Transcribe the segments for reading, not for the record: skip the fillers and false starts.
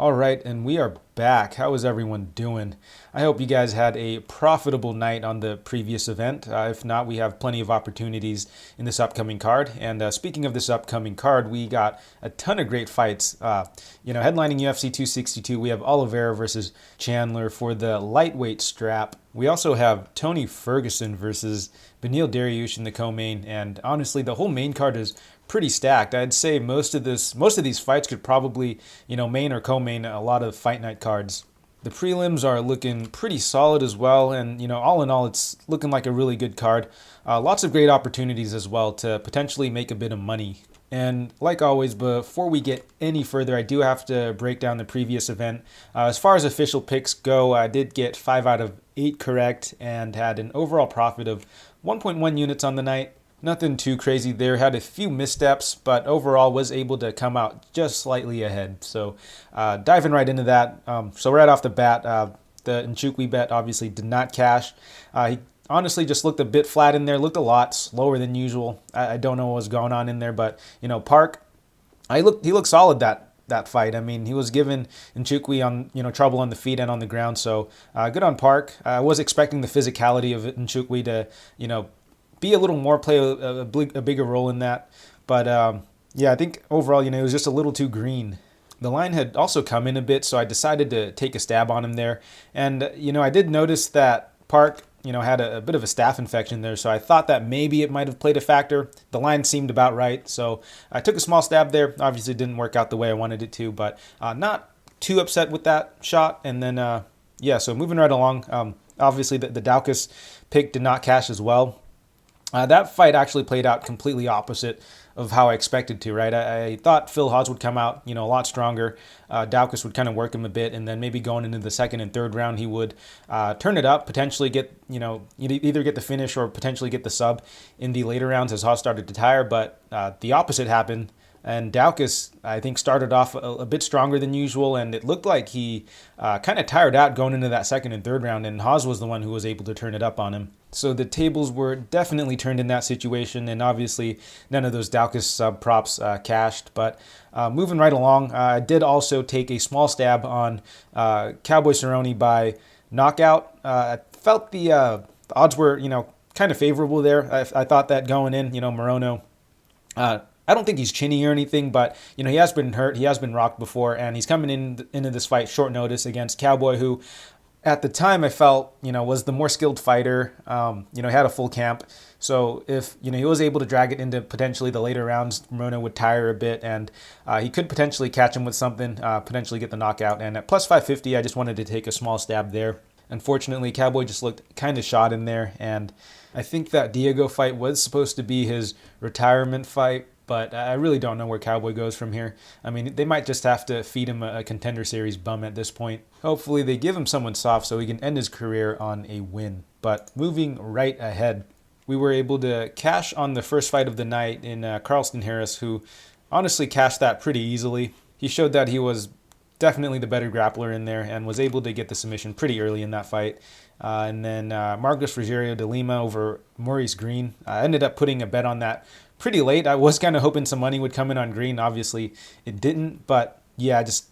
All right, and we are back. How is everyone doing? I hope you guys had a profitable night on the previous event. If not, we have plenty of opportunities in this upcoming card. And speaking of this upcoming card, we got a ton of great fights. Headlining UFC 262, we have Oliveira versus Chandler for the lightweight strap. We also have Tony Ferguson versus Beneil Dariush in the co-main, and honestly, the whole main card is pretty stacked. I'd say most of these fights could probably, main or co-main a lot of fight night cards. The prelims are looking pretty solid as well, and all in all, it's looking like a really good card. Lots of great opportunities as well to potentially make a bit of money. And like always, before we get any further, I do have to break down the previous event. As far as official picks go, I did get 5 out of 8 correct and had an overall profit of 1.1 units on the night. Nothing too crazy there. Had a few missteps, but overall was able to come out just slightly ahead. So diving right into that. So right off the bat, the Nchukwi bet obviously did not cash. He honestly just looked a bit flat in there. Looked a lot slower than usual. I don't know what was going on in there, but Park, he looked solid that fight. I mean, he was giving Nchukwi on trouble on the feet and on the ground. So good on Park. I was expecting the physicality of Nchukwi to be a little more, play a bigger role in that. But I think overall, it was just a little too green. The line had also come in a bit, so I decided to take a stab on him there. And, I did notice that Park, had a bit of a staph infection there, so I thought that maybe it might have played a factor. The line seemed about right, so I took a small stab there. Obviously, it didn't work out the way I wanted it to, but not too upset with that shot. And then, so moving right along, obviously the Daukaus pick did not cash as well. That fight actually played out completely opposite of how I expected to, right? I thought Phil Hawes would come out, a lot stronger. Daukaus would kind of work him a bit, and then maybe going into the second and third round, he would turn it up, potentially get, either get the finish or potentially get the sub in the later rounds as Hawes started to tire. But the opposite happened. And Daukaus, I think, started off a bit stronger than usual, and it looked like he kind of tired out going into that second and third round, and Hawes was the one who was able to turn it up on him. So the tables were definitely turned in that situation, and obviously none of those Daukaus sub props cashed. But moving right along, I did also take a small stab on Cowboy Cerrone by knockout. I felt the odds were, kind of favorable there. I thought that going in, Morono, I don't think he's chinny or anything, but he has been hurt. He has been rocked before, and he's coming into this fight short notice against Cowboy, who at the time I felt was the more skilled fighter. Had a full camp, so if he was able to drag it into potentially the later rounds, Morono would tire a bit, and he could potentially catch him with something, potentially get the knockout. And at plus 550, I just wanted to take a small stab there. Unfortunately, Cowboy just looked kind of shot in there, and I think that Diego fight was supposed to be his retirement fight. But I really don't know where Cowboy goes from here. I mean, they might just have to feed him a contender series bum at this point. Hopefully they give him someone soft so he can end his career on a win. But moving right ahead, we were able to cash on the first fight of the night in Carlston Harris, who honestly cashed that pretty easily. He showed that he was definitely the better grappler in there and was able to get the submission pretty early in that fight. And then Marcos Rogério de Lima over Maurice Green. I ended up putting a bet on that pretty late. I was kind of hoping some money would come in on Green. Obviously, it didn't. But yeah, just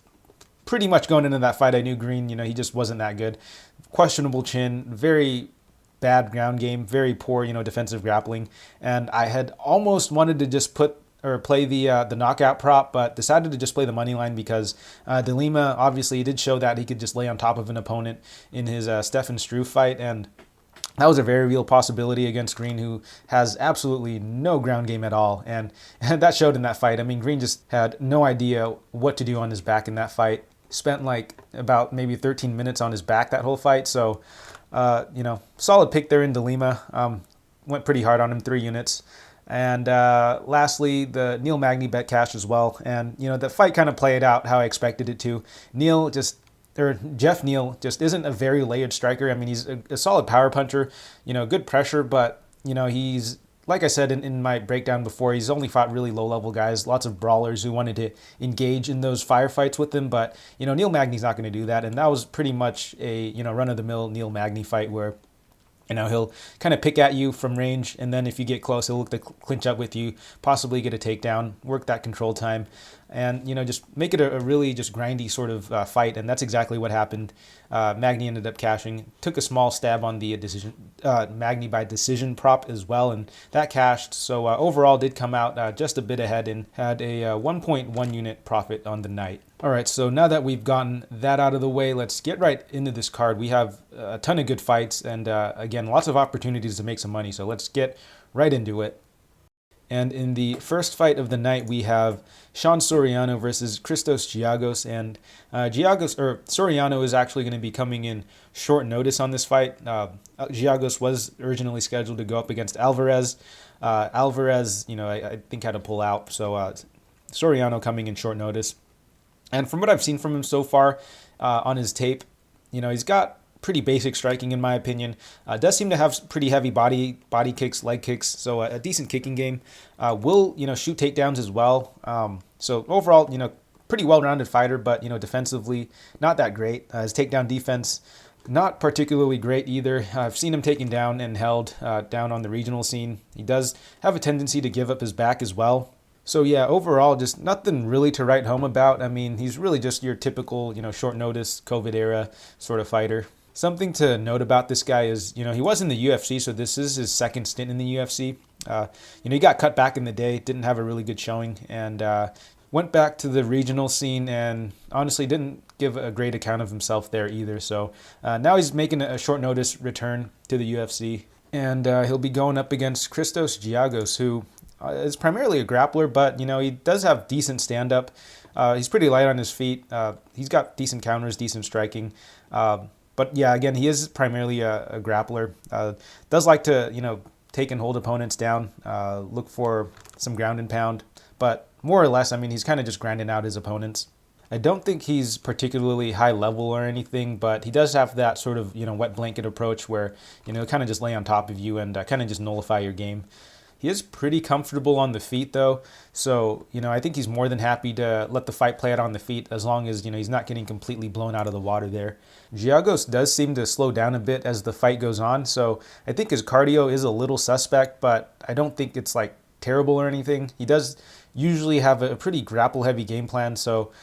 pretty much going into that fight, I knew Green, he just wasn't that good. Questionable chin, very bad ground game, very poor, defensive grappling. And I had almost wanted to just play the knockout prop, but decided to just play the money line because De Lima, obviously, he did show that he could just lay on top of an opponent in his Stefan Struve fight, and that was a very real possibility against Green, who has absolutely no ground game at all, and that showed in that fight. I mean, Green just had no idea what to do on his back in that fight. Spent about maybe 13 minutes on his back that whole fight, so solid pick there in De Lima. Went pretty hard on him, 3 units. And lastly, the Neil Magny bet cash as well. And, the fight kind of played out how I expected it to. Jeff Neal just isn't a very layered striker. I mean, he's a solid power puncher, good pressure, but, he's, like I said in my breakdown before, he's only fought really low-level guys, lots of brawlers who wanted to engage in those firefights with him. But, Neil Magny's not going to do that. And that was pretty much a, run-of-the-mill Neil Magny fight where he'll kind of pick at you from range, and then if you get close, he'll look to clinch up with you, possibly get a takedown, work that control time. and just make it a really just grindy sort of fight. And that's exactly what happened. Magny ended up cashing, took a small stab on the decision Magny by decision prop as well, and that cashed. So overall did come out just a bit ahead and had a 1.1 unit profit on the night. All right, so now that we've gotten that out of the way, let's get right into this card. We have a ton of good fights and again, lots of opportunities to make some money. So let's get right into it. And in the first fight of the night, we have Soriano versus Christos Giagos. And Soriano is actually going to be coming in short notice on this fight. Giagos was originally scheduled to go up against Alvarez. Alvarez, I think had to pull out. So Soriano coming in short notice. And from what I've seen from him so far on his tape, he's got pretty basic striking in my opinion. Does seem to have pretty heavy body kicks, leg kicks, so a decent kicking game. Will shoot takedowns as well. So overall, pretty well-rounded fighter, but defensively not that great. His takedown defense not particularly great either. I've seen him taken down and held down on the regional scene. He does have a tendency to give up his back as well. So yeah, overall, just nothing really to write home about. I mean, he's really just your typical, short notice COVID era sort of fighter. Something to note about this guy is, he was in the UFC, so this is his second stint in the UFC. He got cut back in the day, didn't have a really good showing, and went back to the regional scene and honestly didn't give a great account of himself there either. So now he's making a short notice return to the UFC, and he'll be going up against Christos Giagos, who is primarily a grappler, but he does have decent stand-up. He's pretty light on his feet. He's got decent counters, decent striking. But yeah, again, he is primarily a grappler. Does like to take and hold opponents down. Look for some ground and pound. But more or less, I mean, he's kind of just grinding out his opponents. I don't think he's particularly high level or anything, but he does have that sort of wet blanket approach where kind of just lay on top of you and kind of just nullify your game. He is pretty comfortable on the feet, though, so, I think he's more than happy to let the fight play out on the feet as long as, he's not getting completely blown out of the water there. Giagos does seem to slow down a bit as the fight goes on, so I think his cardio is a little suspect, but I don't think it's, terrible or anything. He does usually have a pretty grapple-heavy game plan, so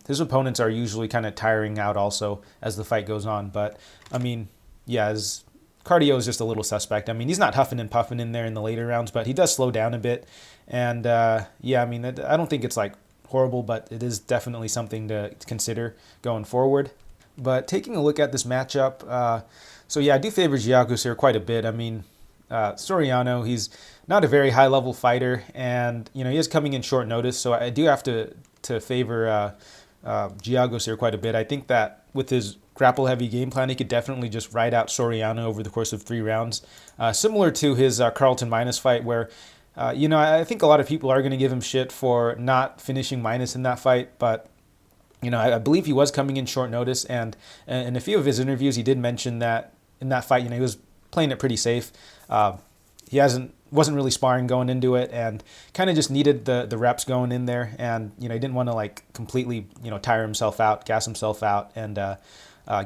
his opponents are usually kind of tiring out also as the fight goes on, but, I mean, yeah, his cardio is just a little suspect. I mean, he's not huffing and puffing in there in the later rounds, but he does slow down a bit. And yeah, I mean, I don't think it's horrible, but it is definitely something to consider going forward. But taking a look at this matchup, so yeah, I do favor Giagos here quite a bit. I mean, Soriano, he's not a very high-level fighter, and he is coming in short notice, so I do have to favor Giagos here quite a bit. I think that with his grapple-heavy game plan, he could definitely just ride out Soriano over the course of 3 rounds. Similar to his Carlton Minus fight where, I think a lot of people are going to give him shit for not finishing Minus in that fight, but, I believe he was coming in short notice, and in a few of his interviews, he did mention that in that fight, he was playing it pretty safe. He wasn't really sparring going into it and kind of just needed the reps going in there, and, he didn't want to, completely, tire himself out, gas himself out, and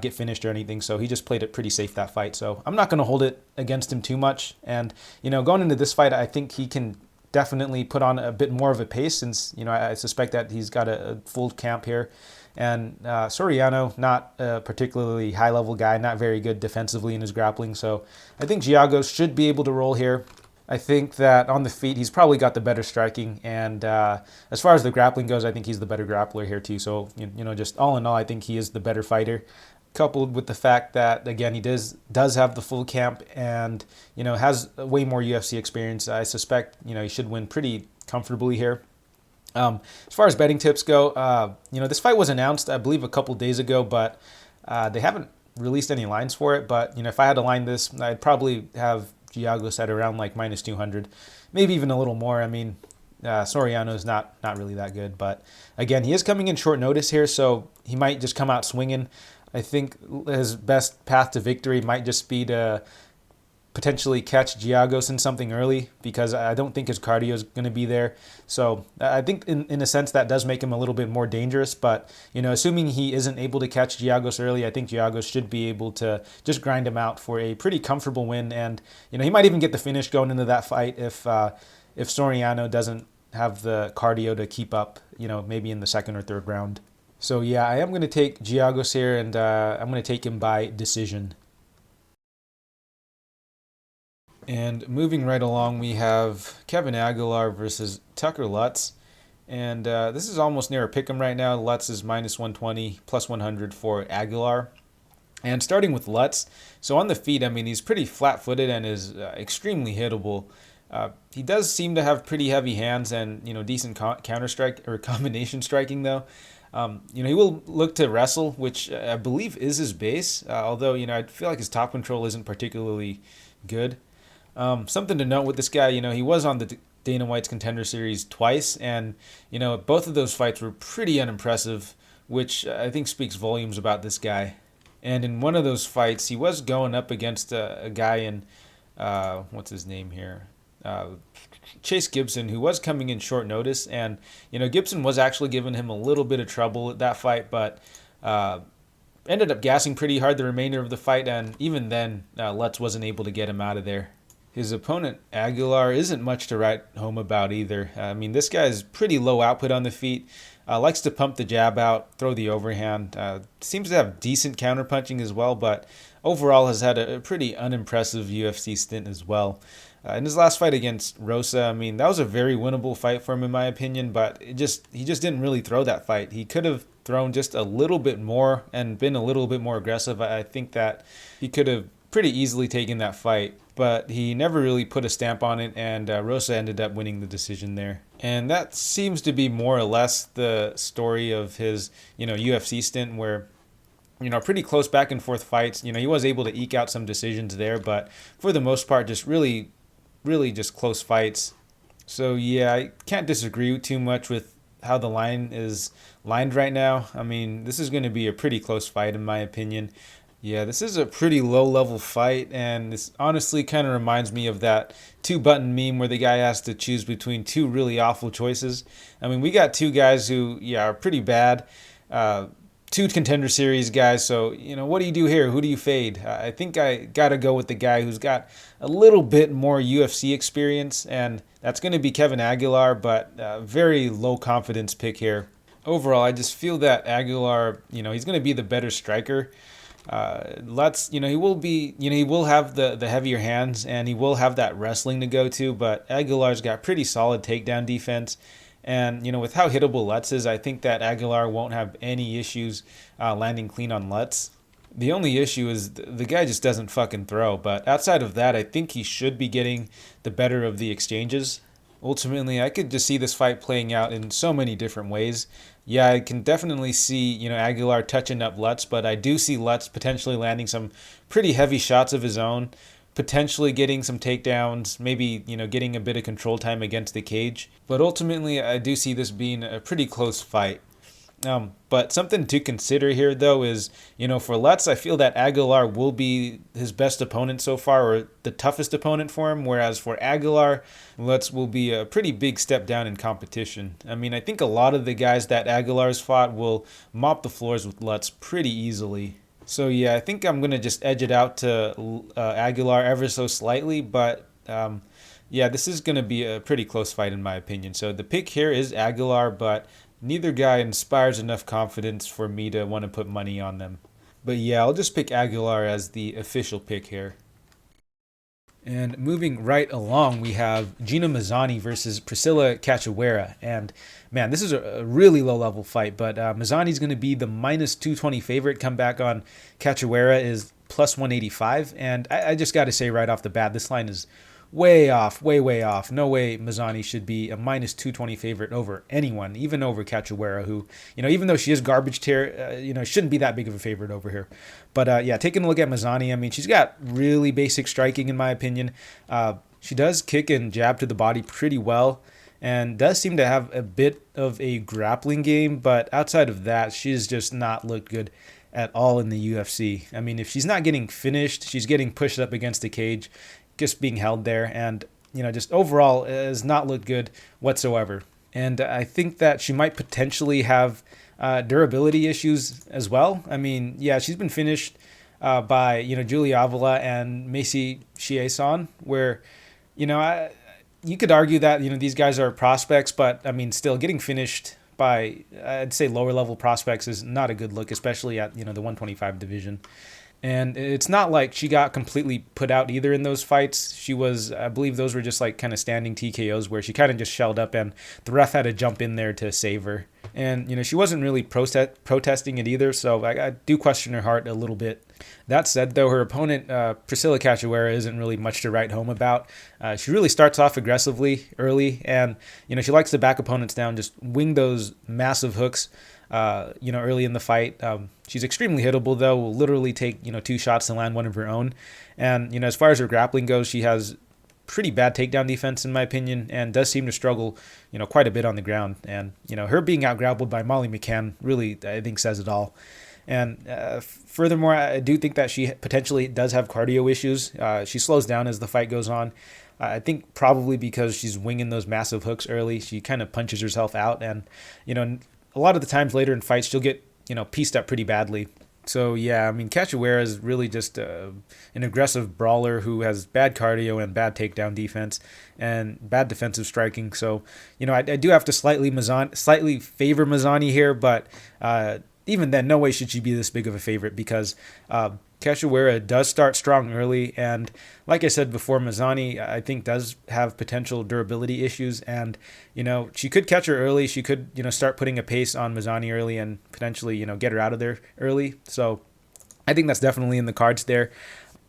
get finished or anything, so he just played it pretty safe that fight. So I'm not going to hold it against him too much, and going into this fight, I think he can definitely put on a bit more of a pace since I suspect that he's got a full camp here, and Soriano, not a particularly high level guy, not very good defensively in his grappling, so I think Giagos should be able to roll here. I think that on the feet, he's probably got the better striking, and as far as the grappling goes, I think he's the better grappler here too. So, just all in all, I think he is the better fighter, coupled with the fact that, again, he does have the full camp and, has way more UFC experience. I suspect, he should win pretty comfortably here. As far as betting tips go, this fight was announced, I believe, a couple days ago, but they haven't released any lines for it. But, if I had to line this, I'd probably have Giagos at around minus 200, maybe even a little more. I mean, Soriano is not really that good, but again, he is coming in short notice here, so he might just come out swinging. I think his best path to victory might just be to potentially catch Giagos in something early, because I don't think his cardio is going to be there. So I think in a sense that does make him a little bit more dangerous, but assuming he isn't able to catch Giagos early, I think Giagos should be able to just grind him out for a pretty comfortable win, and he might even get the finish going into that fight if Soriano doesn't have the cardio to keep up, maybe in the second or third round. So yeah, I am going to take Giagos here, and I'm going to take him by decision. And moving right along, we have Kevin Aguilar versus Tucker Lutz. And this is almost near a pick'em right now. Lutz is minus 120, plus 100 for Aguilar. And starting with Lutz, so on the feet, I mean, he's pretty flat-footed and is extremely hittable. He does seem to have pretty heavy hands and, decent counter strike or combination striking, though. He will look to wrestle, which I believe is his base, although, I feel like his top control isn't particularly good. Something to note with this guy, he was on the Dana White's Contender Series twice, and, both of those fights were pretty unimpressive, which I think speaks volumes about this guy. And in one of those fights, he was going up against a guy in, what's his name here? Chase Gibson, who was coming in short notice. And, Gibson was actually giving him a little bit of trouble at that fight, but ended up gassing pretty hard the remainder of the fight. And even then, Lutz wasn't able to get him out of there. His opponent, Aguilar, isn't much to write home about either. I mean, this guy is pretty low output on the feet. Likes to pump the jab out, throw the overhand. Seems to have decent counterpunching as well, but overall has had a pretty unimpressive UFC stint as well. In his last fight against Rosa, I mean, that was a very winnable fight for him in my opinion, but he just didn't really throw that fight. He could have thrown just a little bit more and been a little bit more aggressive. I think that he could have pretty easily taken that fight, but he never really put a stamp on it, and Rosa ended up winning the decision there. And that seems to be more or less the story of his, UFC stint, where, pretty close back and forth fights. He was able to eke out some decisions there, but for the most part, just really just close fights. So yeah, I can't disagree too much with how the line is lined right now. I mean, this is going to be a pretty close fight in my opinion. Yeah, this is a pretty low-level fight, and this honestly kind of reminds me of that two-button meme where the guy has to choose between two really awful choices. I mean, we got two guys who, are pretty bad, two Contender Series guys, so, what do you do here? Who do you fade? I think I got to go with the guy who's got a little bit more UFC experience, and that's going to be Kevin Aguilar, but very low-confidence pick here. Overall, I just feel that Aguilar, he's going to be the better striker. Lutz, he will be, he will have the heavier hands and he will have that wrestling to go to, but Aguilar's got pretty solid takedown defense. And, with how hittable Lutz is, I think that Aguilar won't have any issues landing clean on Lutz. The only issue is the guy just doesn't fucking throw, but outside of that, I think he should be getting the better of the exchanges. Ultimately, I could just see this fight playing out in so many different ways. Yeah, I can definitely see, Aguilar touching up Lutz, but I do see Lutz potentially landing some pretty heavy shots of his own, potentially getting some takedowns, maybe, getting a bit of control time against the cage. But ultimately, I do see this being a pretty close fight. But something to consider here, though, is, for Lutz, I feel that Aguilar will be his best opponent so far, or the toughest opponent for him, whereas for Aguilar, Lutz will be a pretty big step down in competition. I mean, I think a lot of the guys that Aguilar's fought will mop the floors with Lutz pretty easily. So, yeah, I think I'm going to just edge it out to Aguilar ever so slightly, but yeah, this is going to be a pretty close fight in my opinion. So the pick here is Aguilar, but neither guy inspires enough confidence for me to want to put money on them. But yeah, I'll just pick Aguilar as the official pick here. And moving right along, we have Gina Mazany versus Priscila Cachoeira. And man, this is a really low-level fight, but Mazany's going to be the minus 220 favorite. Comeback on Cachoeira is plus 185. And I just got to say right off the bat, this line is way off, way off. No way Mazany should be a minus 220 favorite over anyone, even over Cachoeira, who, even though she is garbage tier, shouldn't be that big of a favorite over here. But yeah, taking a look at Mazany, I mean, she's got really basic striking in my opinion. She does kick and jab to the body pretty well and does seem to have a bit of a grappling game, but outside of that, she's just not looked good at all in the UFC. I mean, if she's not getting finished, she's getting pushed up against the cage, just being held there, and just overall has not looked good whatsoever. And I think that she might potentially have durability issues as well. I mean, yeah, she's been finished by Julia Avila and Macy Chiasson, where you could argue that, these guys are prospects, but I mean, still getting finished by, I'd say, lower level prospects is not a good look, especially at, the 125 division. And it's not like she got completely put out either in those fights. She was, I believe those were just like kind of standing TKOs where she kind of just shelled up and the ref had to jump in there to save her. And, she wasn't really protesting it either, so I do question her heart a little bit. That said, though, her opponent, Priscila Cachoeira, isn't really much to write home about. She really starts off aggressively early, and, she likes to back opponents down, just wing those massive hooks, early in the fight. She's extremely hittable, though, will literally take, 2 shots to land one of her own. And, as far as her grappling goes, she has pretty bad takedown defense, in my opinion, and does seem to struggle, quite a bit on the ground. And, her being out-grappled by Molly McCann really, I think, says it all. And furthermore, I do think that she potentially does have cardio issues. She slows down as the fight goes on. I think probably because she's winging those massive hooks early, she kind of punches herself out. And, a lot of the times later in fights, she'll get, pieced up pretty badly. So, yeah, I mean, Cachoeira is really just an aggressive brawler who has bad cardio and bad takedown defense and bad defensive striking. So, I do have to slightly favor Mazany here, but even then, no way should she be this big of a favorite because Cachoeira does start strong early, and like I said before, Mazany, I think, does have potential durability issues, and, she could catch her early. She could, start putting a pace on Mazany early and potentially, get her out of there early. So I think that's definitely in the cards there.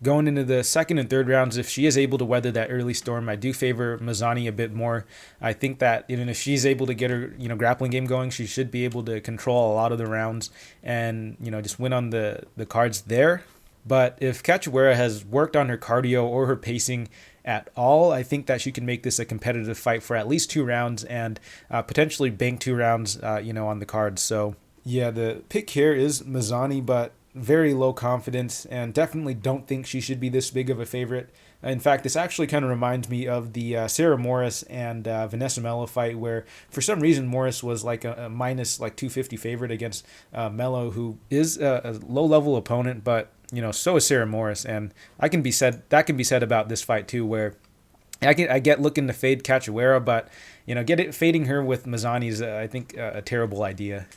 Going into the second and third rounds, if she is able to weather that early storm, I do favor Mazany a bit more. I think that even if she's able to get her, grappling game going, she should be able to control a lot of the rounds and, just win on the cards there. But if Cachoeira has worked on her cardio or her pacing at all, I think that she can make this a competitive fight for at least 2 rounds and potentially bank 2 rounds, on the cards. So, yeah, the pick here is Mazany, but very low confidence and definitely don't think she should be this big of a favorite. In fact, this actually kind of reminds me of the Sarah Morris and Vanessa Mello fight where for some reason Morris was like a minus like 250 favorite against Mello, who is a low-level opponent, but so is Sarah Morris, and that can be said about this fight too, where I get looking to fade Cachoeira, but fading her with Mazany is I think a terrible idea.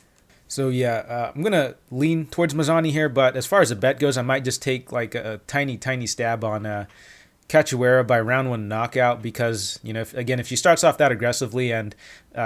So yeah, I'm gonna lean towards Mazany here, but as far as a bet goes, I might just take like a tiny stab on Cachoeira by round 1 knockout because if she starts off that aggressively and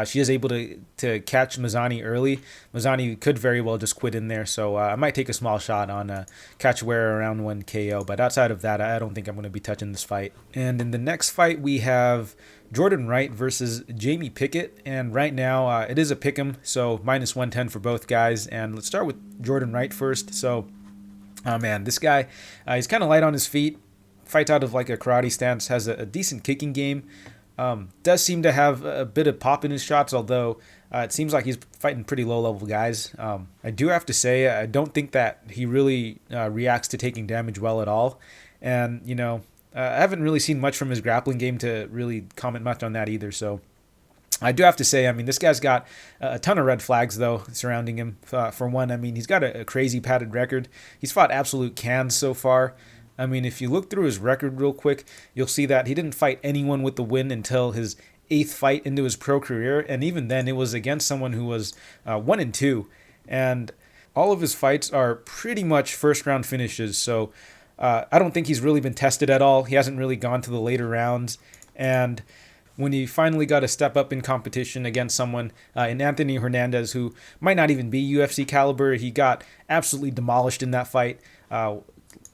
she is able to catch Mazany early, Mazany could very well just quit in there. So I might take a small shot on Cachoeira round 1 KO, but outside of that, I don't think I'm going to be touching this fight. And in the next fight, we have Jordan Wright versus Jamie Pickett, and right now it is a pick'em, so minus 110 for both guys. And let's start with Jordan Wright first. So, this guy, he's kind of light on his feet. Fights out of like a karate stance, has a decent kicking game, does seem to have a bit of pop in his shots, although it seems like he's fighting pretty low-level guys. I do have to say, I don't think that he really reacts to taking damage well at all, and, I haven't really seen much from his grappling game to really comment much on that either, so I do have to say, this guy's got a ton of red flags, though, surrounding him. For one, he's got a crazy padded record. He's fought absolute cans so far. If you look through his record real quick, you'll see that he didn't fight anyone with the win until his 8th fight into his pro career, and even then it was against someone who was 1-2, and all of his fights are pretty much first-round finishes, so I don't think he's really been tested at all. He hasn't really gone to the later rounds, and when he finally got to step up in competition against someone in Anthony Hernandez, who might not even be UFC caliber, he got absolutely demolished in that fight.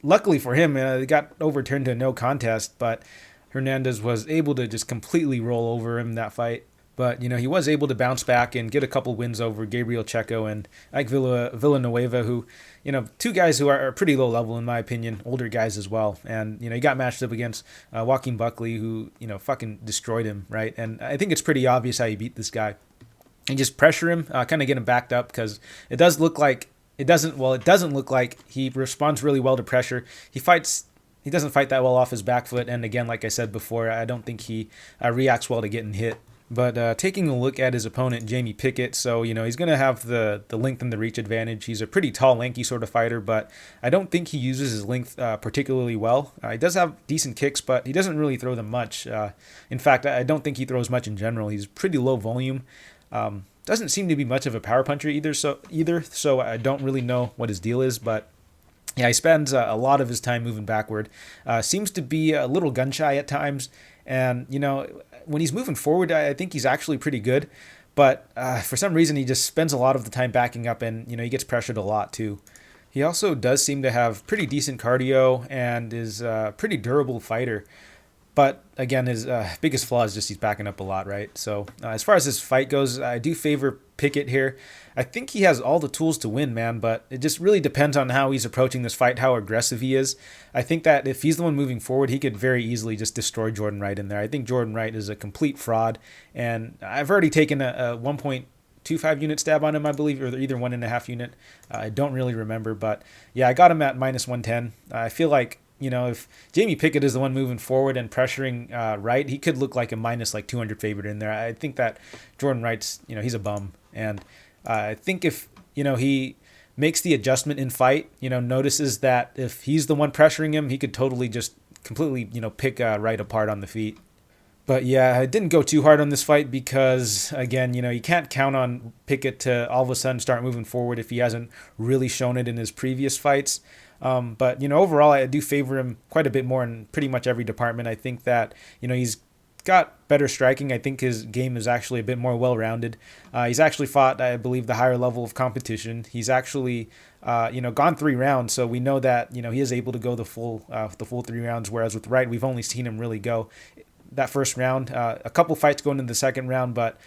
Luckily for him, it got overturned to no contest, but Hernandez was able to just completely roll over him in that fight. But, he was able to bounce back and get a couple wins over Gabriel Checo and Ike Villanueva, who, 2 guys who are pretty low level, in my opinion, older guys as well. And, he got matched up against Joaquin Buckley, who, fucking destroyed him, right? And I think it's pretty obvious how you beat this guy. And just pressure him, kind of get him backed up, because it doesn't look like he responds really well to pressure. He doesn't fight that well off his back foot, and again, like I said before, I don't think he reacts well to getting hit. But taking a look at his opponent, Jamie Pickett, so, he's going to have the length and the reach advantage. He's a pretty tall, lanky sort of fighter, but I don't think he uses his length particularly well. He does have decent kicks, but he doesn't really throw them much. In fact, I don't think he throws much in general. He's pretty low volume. Doesn't seem to be much of a power puncher either, so I don't really know what his deal is, but yeah, he spends a lot of his time moving backward. Seems to be a little gun shy at times, and, when he's moving forward, I think he's actually pretty good, but for some reason he just spends a lot of the time backing up, and he gets pressured a lot too. He also does seem to have pretty decent cardio and is a pretty durable fighter, but again, his biggest flaw is just he's backing up a lot, right? So as far as his fight goes, I do favor Pickett here. I think he has all the tools to win, man, but it just really depends on how he's approaching this fight, how aggressive he is. I think that if he's the one moving forward, he could very easily just destroy Jordan Wright in there. I think Jordan Wright is a complete fraud, and I've already taken a 1.25 unit stab on him, I believe, or either 1.5 unit. I don't really remember, but yeah, I got him at -110. I feel like, if Jamie Pickett is the one moving forward and pressuring Wright, he could look like a -200 favorite in there. I think that Jordan Wright's, he's a bum. And I think if, he makes the adjustment in fight, notices that if he's the one pressuring him, he could totally just completely, pick Wright apart on the feet. But yeah, I didn't go too hard on this fight because, again, you can't count on Pickett to all of a sudden start moving forward if he hasn't really shown it in his previous fights. But, overall, I do favor him quite a bit more in pretty much every department. I think that, he's got better striking. I think his game is actually a bit more well-rounded. He's actually fought, I believe, the higher level of competition. He's actually, gone 3 rounds, so we know that, he is able to go the full 3 rounds, whereas with Wright, we've only seen him really go that first round. A couple fights going in the second round, but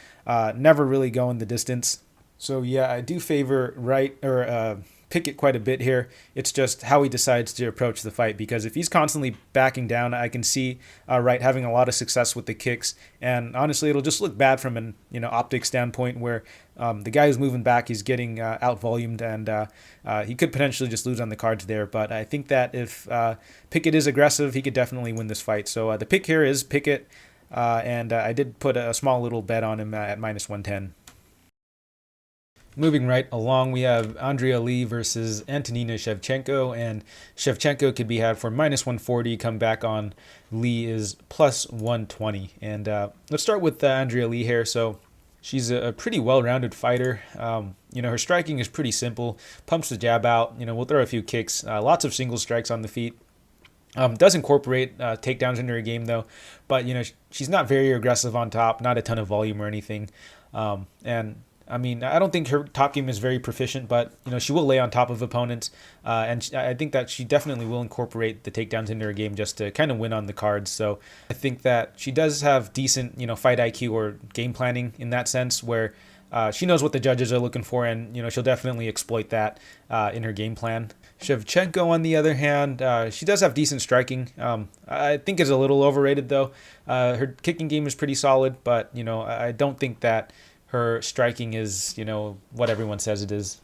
never really going the distance. So, yeah, I do favor Wright, or Pickett quite a bit here. It's just how he decides to approach the fight, because if he's constantly backing down, I can see Wright having a lot of success with the kicks, and honestly it'll just look bad from an optic standpoint where the guy who's moving back, he's getting out-volumed, and he could potentially just lose on the cards there. But I think that if Pickett is aggressive, he could definitely win this fight. So the pick here is Pickett, and I did put a small little bet on him at -110. Moving right along, we have Andrea Lee versus Antonina Shevchenko, and Shevchenko could be had for -140. Come back on Lee is +120. And let's start with Andrea Lee here. So she's a pretty well-rounded fighter. Her striking is pretty simple. Pumps the jab out. We'll throw a few kicks. Lots of single strikes on the feet. Does incorporate takedowns into her game though, but she's not very aggressive on top. Not a ton of volume or anything, and I mean, I don't think her top game is very proficient, but, she will lay on top of opponents. And I think that she definitely will incorporate the takedowns into her game just to kind of win on the cards. So I think that she does have decent, fight IQ or game planning in that sense, where she knows what the judges are looking for, and, she'll definitely exploit that in her game plan. Shevchenko, on the other hand, she does have decent striking. I think it's a little overrated, though. Her kicking game is pretty solid, but, I don't think that her striking is, what everyone says it is.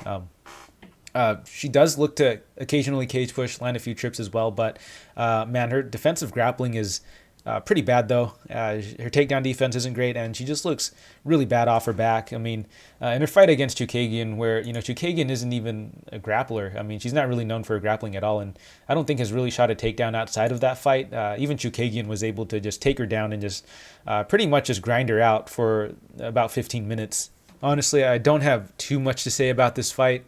She does look to occasionally cage push, land a few trips as well, but man, her defensive grappling is pretty bad though. Her takedown defense isn't great, and she just looks really bad off her back. I mean, in her fight against Chookagian, where Chookagian isn't even a grappler. I mean, she's not really known for her grappling at all, and I don't think has really shot a takedown outside of that fight. Even Chookagian was able to just take her down and just pretty much just grind her out for about 15 minutes. Honestly, I don't have too much to say about this fight.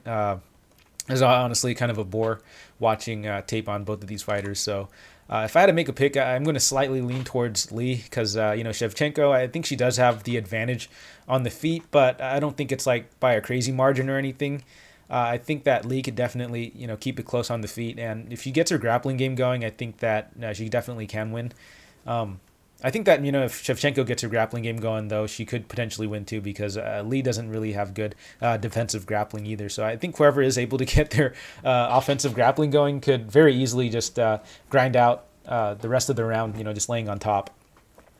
It's honestly kind of a bore watching tape on both of these fighters. So if I had to make a pick, I'm going to slightly lean towards Lee because, Shevchenko, I think she does have the advantage on the feet, but I don't think it's like by a crazy margin or anything. I think that Lee could definitely, keep it close on the feet. And if she gets her grappling game going, I think that she definitely can win. I think that, if Shevchenko gets her grappling game going, though, she could potentially win too, because Lee doesn't really have good defensive grappling either. So I think whoever is able to get their offensive grappling going could very easily just grind out the rest of the round, just laying on top.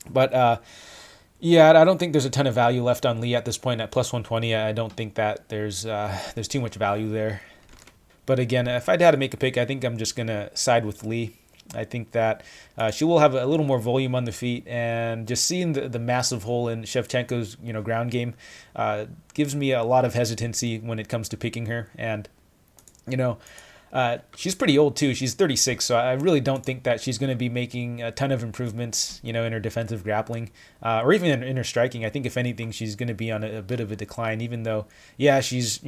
But yeah, I don't think there's a ton of value left on Lee at this point at +120. I don't think that there's too much value there. But again, if I'd had to make a pick, I think I'm just going to side with Lee. I think that she will have a little more volume on the feet, and just seeing the massive hole in Shevchenko's ground game gives me a lot of hesitancy when it comes to picking her. And you know, she's pretty old too. She's 36, so I really don't think that she's going to be making a ton of improvements, in her defensive grappling, or even in her striking. I think if anything, she's going to be on a bit of a decline. Even though, yeah, she's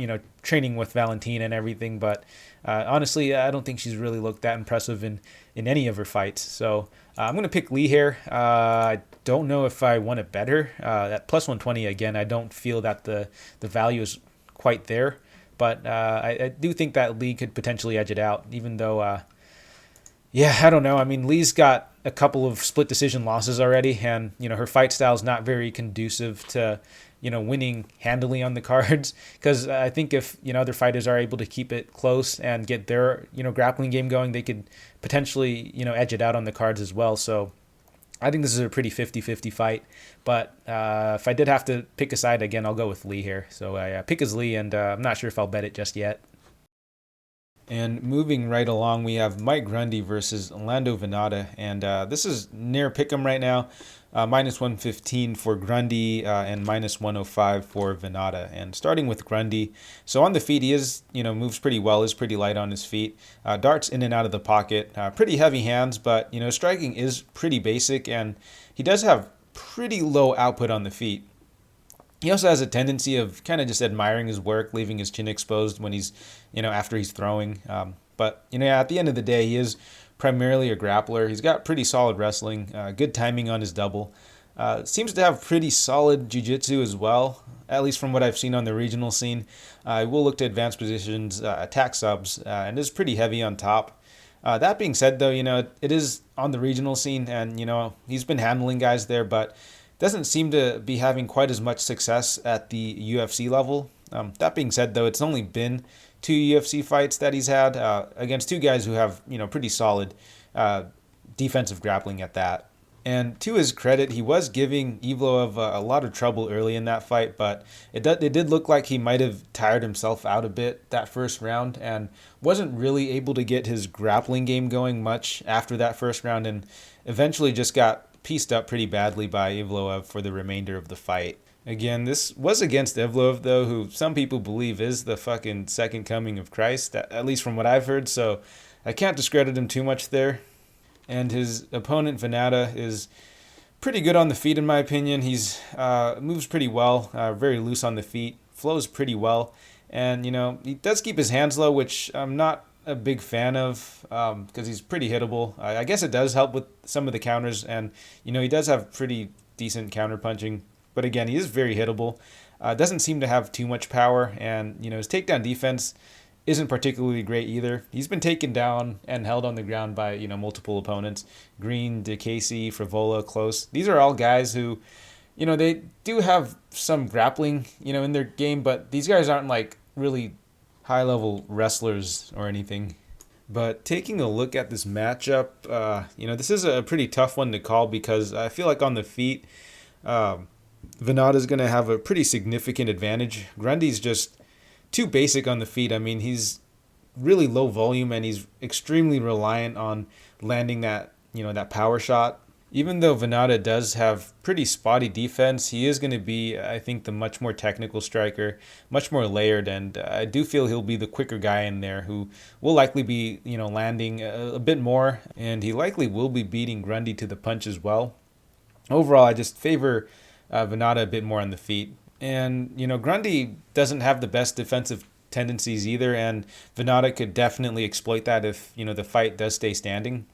training with Valentina and everything, but honestly, I don't think she's really looked that impressive in any of her fights. So I'm going to pick Lee here. I don't know if I want to bet her at plus 120. Again, I don't feel that the value is quite there. But I do think that Lee could potentially edge it out, even though, I don't know. I mean, Lee's got a couple of split decision losses already, and, her fight style is not very conducive to, winning handily on the cards. Because I think if, other fighters are able to keep it close and get their, grappling game going, they could potentially, edge it out on the cards as well. So I think this is a pretty 50-50 fight, but if I did have to pick a side, again, I'll go with Lee here. So I pick as Lee, and I'm not sure if I'll bet it just yet. And moving right along, we have Mike Grundy versus Lando Vannata, and this is near pick'em right now. Minus 115 for Grundy and minus 105 for Vannata. And starting with Grundy, so on the feet, he is, moves pretty well, is pretty light on his feet. Darts in and out of the pocket, pretty heavy hands, but, striking is pretty basic, and he does have pretty low output on the feet. He also has a tendency of kind of just admiring his work, leaving his chin exposed when he's, after he's throwing. But at the end of the day, he is primarily a grappler. He's got pretty solid wrestling, good timing on his double. Seems to have pretty solid jiu-jitsu as well, at least from what I've seen on the regional scene. He will look to advanced positions, attack subs, and is pretty heavy on top. That being said, though, it is on the regional scene, and, he's been handling guys there, but doesn't seem to be having quite as much success at the UFC level. That being said, though, it's only been 2 UFC fights that he's had against 2 guys who have, pretty solid defensive grappling at that. And to his credit, he was giving Evloev a lot of trouble early in that fight, but it did look like he might have tired himself out a bit that first round and wasn't really able to get his grappling game going much after that first round, and eventually just got pieced up pretty badly by Evloev for the remainder of the fight. Again, this was against Evloev, though, who some people believe is the fucking second coming of Christ, at least from what I've heard, so I can't discredit him too much there. And his opponent, Vannata, is pretty good on the feet, in my opinion. He's moves pretty well, very loose on the feet, flows pretty well, and, he does keep his hands low, which I'm not a big fan of because he's pretty hittable. I guess it does help with some of the counters, and, he does have pretty decent counter punching. But again, he is very hittable. Doesn't seem to have too much power, and his takedown defense isn't particularly great either. He's been taken down and held on the ground by multiple opponents: Green, DeCasey, Frivola, Close. These are all guys who, they do have some grappling, in their game, but these guys aren't like really high-level wrestlers or anything. But taking a look at this matchup, this is a pretty tough one to call because I feel like on the feet, Vannata's going to have a pretty significant advantage. Grundy's just too basic on the feet. I mean, he's really low volume and he's extremely reliant on landing that, that power shot. Even though Vannata does have pretty spotty defense, he is going to be, I think, the much more technical striker, much more layered, and I do feel he'll be the quicker guy in there who will likely be, landing a bit more, and he likely will be beating Grundy to the punch as well. Overall, I just favor Vannata a bit more on the feet. And, Grundy doesn't have the best defensive tendencies either, and Vannata could definitely exploit that if, the fight does stay standing.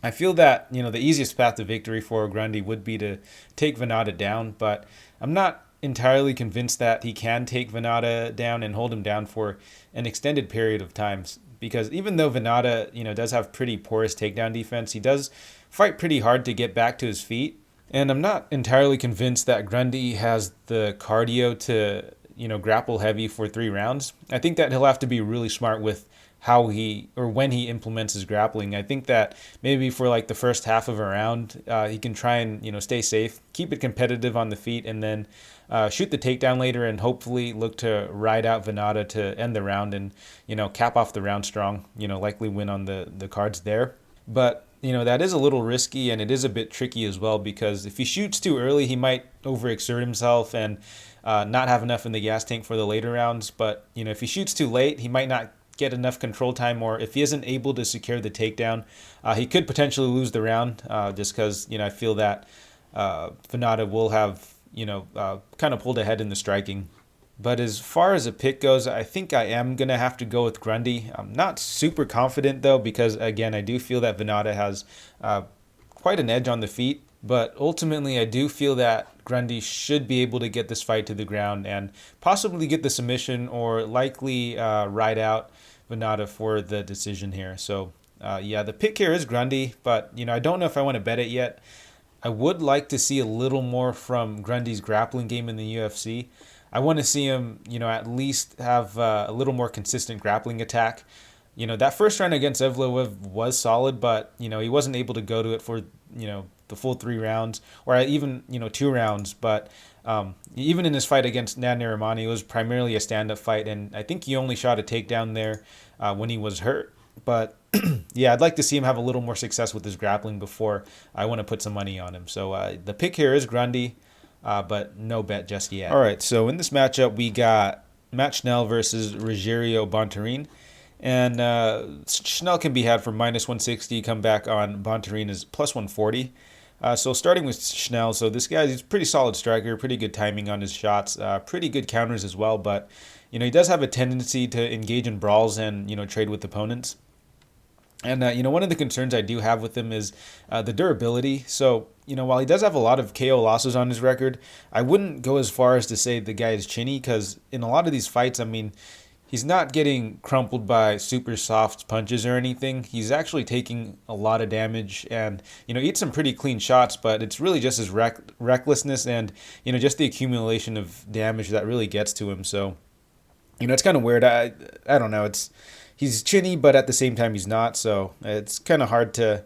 I feel that, the easiest path to victory for Grundy would be to take Vannata down, but I'm not entirely convinced that he can take Vannata down and hold him down for an extended period of time, because even though Vannata, does have pretty porous takedown defense, he does fight pretty hard to get back to his feet. And I'm not entirely convinced that Grundy has the cardio to, grapple heavy for 3 rounds. I think that he'll have to be really smart with how he or when he implements his grappling. I think that maybe for like the first half of a round, he can try and, stay safe, keep it competitive on the feet, and then shoot the takedown later and hopefully look to ride out Vannata to end the round and, cap off the round strong, likely win on the cards there. But that is a little risky, and it is a bit tricky as well, because if he shoots too early, he might overexert himself and not have enough in the gas tank for the later rounds. But, if he shoots too late, he might not get enough control time, or if he isn't able to secure the takedown, he could potentially lose the round, just because, I feel that Vannata will have, kind of pulled ahead in the striking. But as far as a pick goes, I think I am going to have to go with Grundy. I'm not super confident, though, because, again, I do feel that Vannata has quite an edge on the feet. But ultimately, I do feel that Grundy should be able to get this fight to the ground and possibly get the submission, or likely ride out Vannata for the decision here. So, the pick here is Grundy, but, I don't know if I want to bet it yet. I would like to see a little more from Grundy's grappling game in the UFC. I want to see him, at least have a little more consistent grappling attack. That first round against Evloev was solid, but, he wasn't able to go to it for, the full 3 rounds, or even, 2 rounds. But even in his fight against Narimani, it was primarily a stand-up fight, and I think he only shot a takedown there when he was hurt. But, I'd like to see him have a little more success with his grappling before I want to put some money on him. So the pick here is Grundy. But no bet just yet. All right, so in this matchup, we got Schnell versus Rogério Bontorin. And Schnell can be had for -160. Come back on Bontorin is +140. So starting with Schnell, so this guy is a pretty solid striker, pretty good timing on his shots, pretty good counters as well. But, he does have a tendency to engage in brawls and, trade with opponents. And, one of the concerns I do have with him is the durability. So, while he does have a lot of KO losses on his record, I wouldn't go as far as to say the guy is chinny, because in a lot of these fights, he's not getting crumpled by super soft punches or anything. He's actually taking a lot of damage and, eats some pretty clean shots, but it's really just his recklessness and, just the accumulation of damage that really gets to him. So, it's kind of weird. I don't know. He's chinny, but at the same time he's not. So it's kind of hard to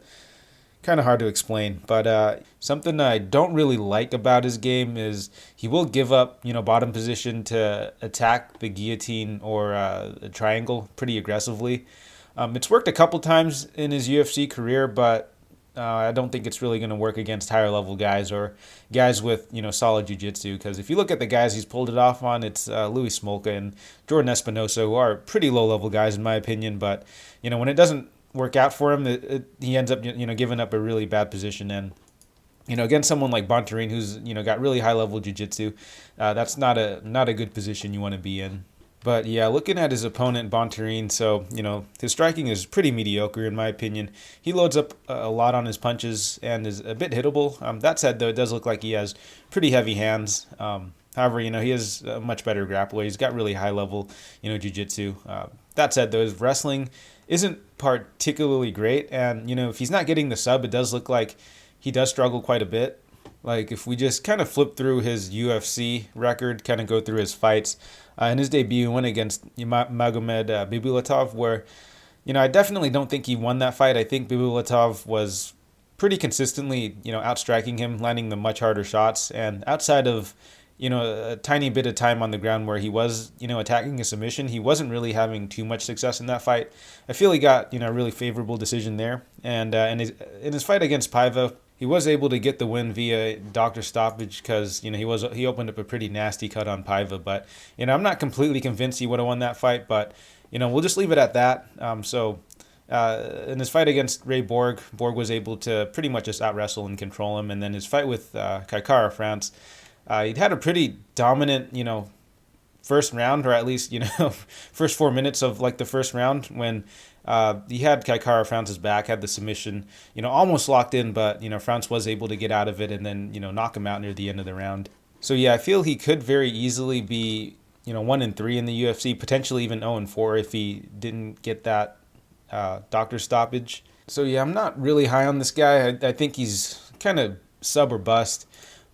explain. But something I don't really like about his game is he will give up, bottom position to attack the guillotine or a triangle pretty aggressively. It's worked a couple times in his UFC career, but I don't think it's really going to work against higher level guys or guys with, solid jiu-jitsu. Because if you look at the guys he's pulled it off on, it's Louis Smolka and Jordan Espinosa, who are pretty low level guys in my opinion. But, when it doesn't work out for him, he ends up, giving up a really bad position. And, against someone like Bontorin, who's, got really high level jiu-jitsu, that's not a good position you want to be in. But looking at his opponent, Bontorin, so, his striking is pretty mediocre in my opinion. He loads up a lot on his punches and is a bit hittable. That said, though, it does look like he has pretty heavy hands. However, he is a much better grappler. He's got really high level, jiu-jitsu. That said, though, his wrestling isn't particularly great. And, if he's not getting the sub, it does look like he does struggle quite a bit. Like, if we just kind of flip through his UFC record, kind of go through his fights, in his debut, he went against Magomed Bibulatov, where, I definitely don't think he won that fight. I think Bibulatov was pretty consistently, outstriking him, landing the much harder shots. And outside of, a tiny bit of time on the ground where he was, attacking a submission, he wasn't really having too much success in that fight. I feel he got, a really favorable decision there. And in his fight against Paiva, he was able to get the win via doctor stoppage because, he opened up a pretty nasty cut on Paiva. But, I'm not completely convinced he would have won that fight, but, we'll just leave it at that. In his fight against Ray Borg was able to pretty much just out-wrestle and control him. And then his fight with Cachoeira France, he'd had a pretty dominant, first round, or at least, first 4 minutes of like the first round when he had Cachoeira France's back, had the submission, almost locked in, but, France was able to get out of it and then, knock him out near the end of the round. So, I feel he could very easily be, 1-3 in the UFC, potentially even 0-4 if he didn't get that doctor stoppage. So, I'm not really high on this guy. I think he's kind of sub or bust.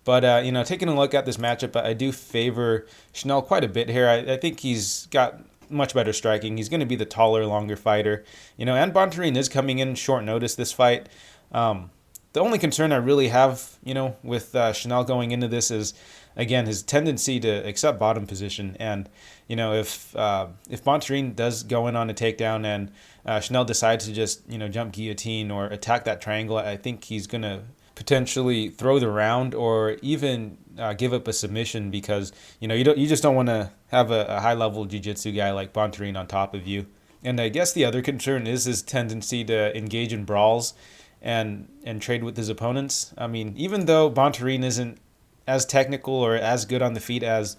But, taking a look at this matchup, I do favor Schnell quite a bit here. I think he's got much better striking. He's going to be the taller, longer fighter. And Bontorin is coming in short notice this fight. The only concern I really have, with Schnell going into this is again, his tendency to accept bottom position. And, if Bontorin does go in on a takedown and Schnell decides to just, jump guillotine or attack that triangle, I think he's going to potentially throw the round or even give up a submission because, you just don't want to have a high-level jiu-jitsu guy like Bontorin on top of you. And I guess the other concern is his tendency to engage in brawls and trade with his opponents. I mean, even though Bontorin isn't as technical or as good on the feet as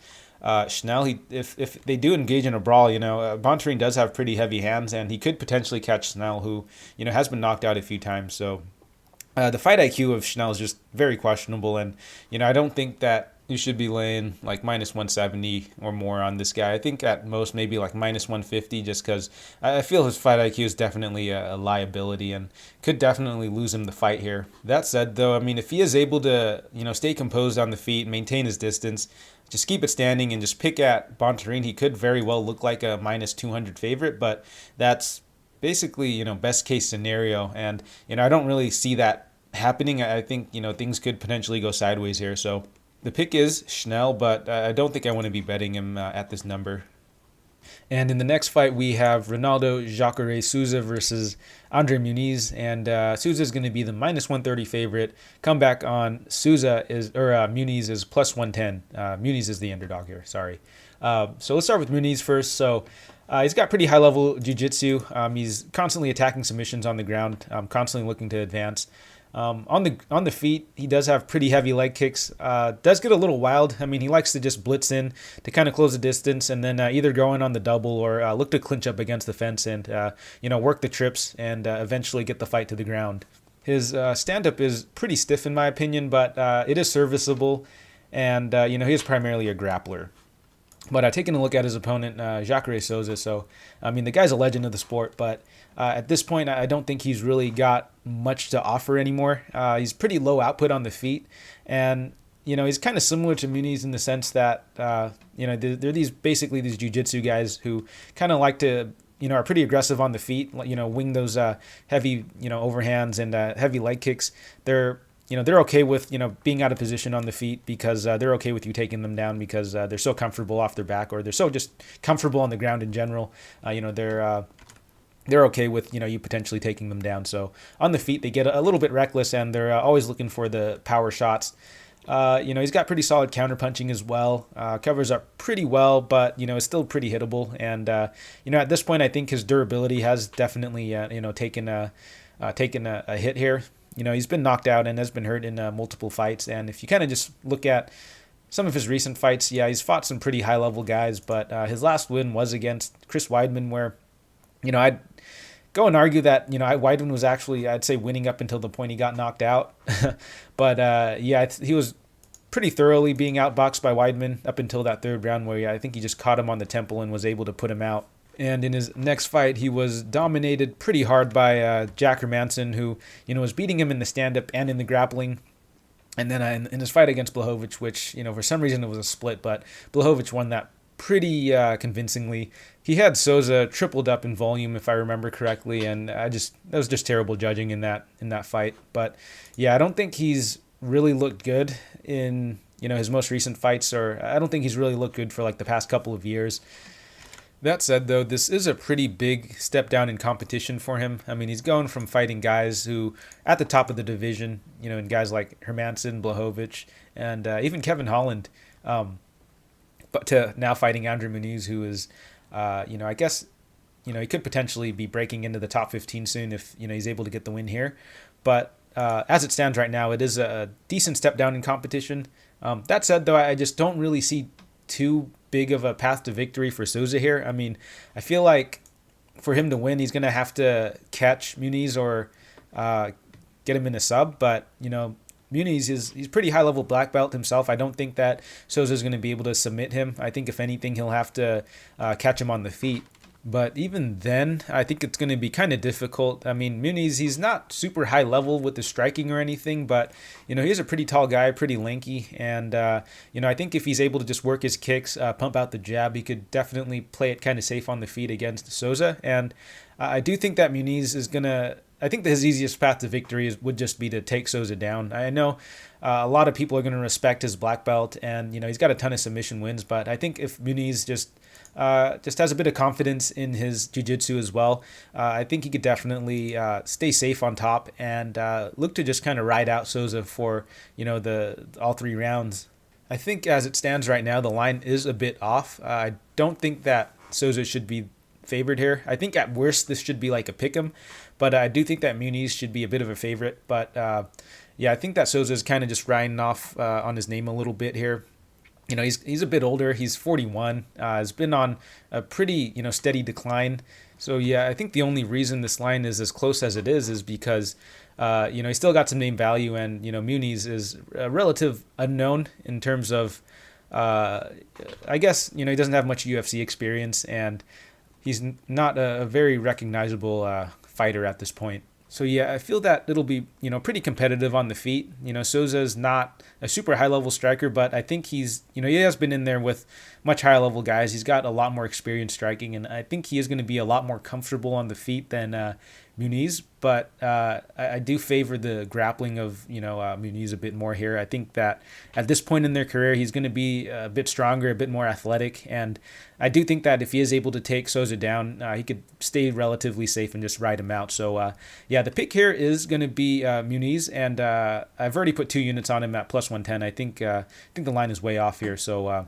Schnell, if they do engage in a brawl, Bontorin does have pretty heavy hands, and he could potentially catch Schnell, who, has been knocked out a few times. So the fight IQ of Schnell is just very questionable, and, I don't think that you should be laying like minus 170 or more on this guy. I think at most maybe like minus 150 just because I feel his fight IQ is definitely a liability and could definitely lose him the fight here. That said, though, I mean, if he is able to, stay composed on the feet, maintain his distance, just keep it standing and just pick at Bontorin, he could very well look like a minus 200 favorite, but that's basically, best case scenario. And, I don't really see that happening. I think, things could potentially go sideways here. So the pick is Schnell, but I don't think I want to be betting him at this number. And in the next fight, we have Ronaldo Jacare Souza versus André Muniz, and Souza is going to be the minus 130 favorite. Comeback on Muniz is plus 110. Muniz is the underdog here. Sorry. So let's start with Muniz first. So he's got pretty high level jiu-jitsu. He's constantly attacking submissions on the ground, constantly looking to advance. On the feet, he does have pretty heavy leg kicks. Does get a little wild. I mean, he likes to just blitz in to kind of close the distance and then either go in on the double or look to clinch up against the fence and work the trips and eventually get the fight to the ground. His stand-up is pretty stiff in my opinion, but it is serviceable, and he is primarily a grappler. But taking a look at his opponent, Jacare Souza, so, I mean, the guy's a legend of the sport, but at this point, I don't think he's really got much to offer anymore. He's pretty low output on the feet, and, he's kind of similar to Muniz in the sense that, they're these jiu-jitsu guys who kind of like to, are pretty aggressive on the feet, wing those heavy, overhands and heavy leg kicks. They're okay with, being out of position on the feet because they're okay with you taking them down because they're so comfortable off their back, or they're so just comfortable on the ground in general. They're okay with, you potentially taking them down. So on the feet, they get a little bit reckless, and they're always looking for the power shots. He's got pretty solid counterpunching as well. Covers up pretty well, but, is still pretty hittable. And, at this point, I think his durability has definitely, taken a hit here. He's been knocked out and has been hurt in multiple fights. And if you kind of just look at some of his recent fights, yeah, he's fought some pretty high-level guys. But his last win was against Chris Weidman, where, I'd go and argue that, Weidman was actually, I'd say, winning up until the point he got knocked out. But, he was pretty thoroughly being outboxed by Weidman up until that third round where I think he just caught him on the temple and was able to put him out. And in his next fight, he was dominated pretty hard by Jack Hermansson, who, was beating him in the stand-up and in the grappling. And then in his fight against Blachowicz, which, for some reason it was a split, but Blachowicz won that pretty convincingly. He had Souza tripled up in volume, if I remember correctly, and that was just terrible judging in that fight. But yeah, I don't think he's really looked good in, his most recent fights, or I don't think he's really looked good for like the past couple of years. That said, though, this is a pretty big step down in competition for him. I mean, he's going from fighting guys who, at the top of the division, and guys like Hermansson, Blachowicz, and even Kevin Holland, but to now fighting André Muniz, who is, I guess, he could potentially be breaking into the top 15 soon if, he's able to get the win here. But as it stands right now, it is a decent step down in competition. That said, though, I just don't really see too big of a path to victory for Souza here. I mean, I feel like for him to win, he's going to have to catch Muniz or get him in a sub. But, Muniz he's pretty high-level black belt himself. I don't think that Souza is going to be able to submit him. I think, if anything, he'll have to catch him on the feet. But even then, I think it's going to be kind of difficult. I mean, Muniz, he's not super high level with the striking or anything, but, he's a pretty tall guy, pretty lanky. And, I think if he's able to just work his kicks, pump out the jab, he could definitely play it kind of safe on the feet against Souza. And I do think that Muniz is going to I think that his easiest path to victory would just be to take Souza down. I know a lot of people are going to respect his black belt, and he's got a ton of submission wins. But I think if Muniz just has a bit of confidence in his jiu-jitsu as well, I think he could definitely stay safe on top and look to just kind of ride out Souza for the all 3 rounds. I think as it stands right now, the line is a bit off. I don't think that Souza should be favored here. I think at worst this should be like a pick'em, but I do think that Muniz should be a bit of a favorite. But I think that Souza is kind of just riding off on his name a little bit here. He's a bit older. He's 41. Has been on a pretty steady decline. So I think the only reason this line is as close as it is because he's still got some name value, and Muniz is a relative unknown in terms of I guess he doesn't have much UFC experience, and he's not a very recognizable fighter at this point. So I feel that it'll be pretty competitive on the feet. Souza is not a super high level striker, but I think he's he has been in there with much higher level guys. He's got a lot more experience striking, and I think he is going to be a lot more comfortable on the feet than Muniz. But I do favor the grappling of Muniz a bit more here. I think that at this point in their career, he's going to be a bit stronger, a bit more athletic, and I do think that if he is able to take Souza down, he could stay relatively safe and just ride him out. So the pick here is going to be Muniz, and I've already put 2 units on him at plus 110. I think the line is way off here. So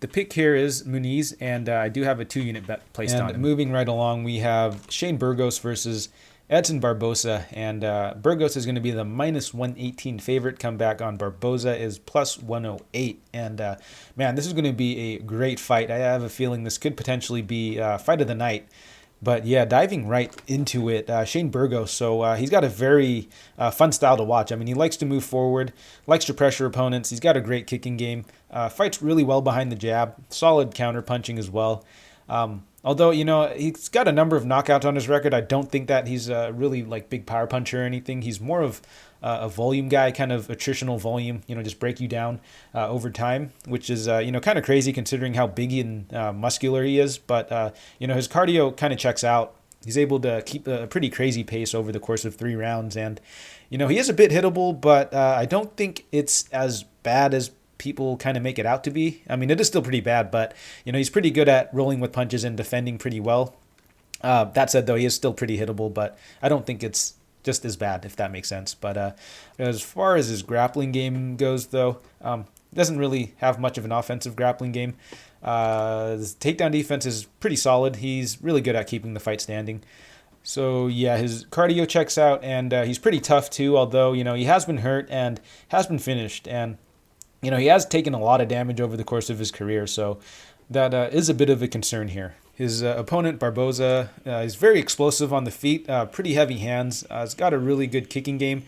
the pick here is Muniz, and I do have a 2-unit bet placed on him. Moving right along, we have Shane Burgos versus Edson Barboza, and Burgos is going to be the minus 118 favorite. Comeback on Barboza is plus 108. And man, this is going to be a great fight. I have a feeling this could potentially be fight of the night. But diving right into it, Shane Burgos. So he's got a very fun style to watch. I mean, he likes to move forward, likes to pressure opponents. He's got a great kicking game. Fights really well behind the jab. Solid counter punching as well. Although, he's got a number of knockouts on his record. I don't think that he's a really big power puncher or anything. He's more of a volume guy, kind of attritional volume, just break you down over time, which is, kind of crazy considering how big and muscular he is. But, his cardio kind of checks out. He's able to keep a pretty crazy pace over the course of 3 rounds. And, he is a bit hittable, but I don't think it's as bad as people kind of make it out to be. I mean, it is still pretty bad, but, he's pretty good at rolling with punches and defending pretty well. That said, though, he is still pretty hittable, but I don't think it's just as bad, if that makes sense. But as far as his grappling game goes, though, doesn't really have much of an offensive grappling game. His takedown defense is pretty solid. He's really good at keeping the fight standing. So, his cardio checks out, and he's pretty tough, too, although, he has been hurt and has been finished. And he has taken a lot of damage over the course of his career, so that is a bit of a concern here. His opponent, Barboza, is very explosive on the feet, pretty heavy hands. He's got a really good kicking game,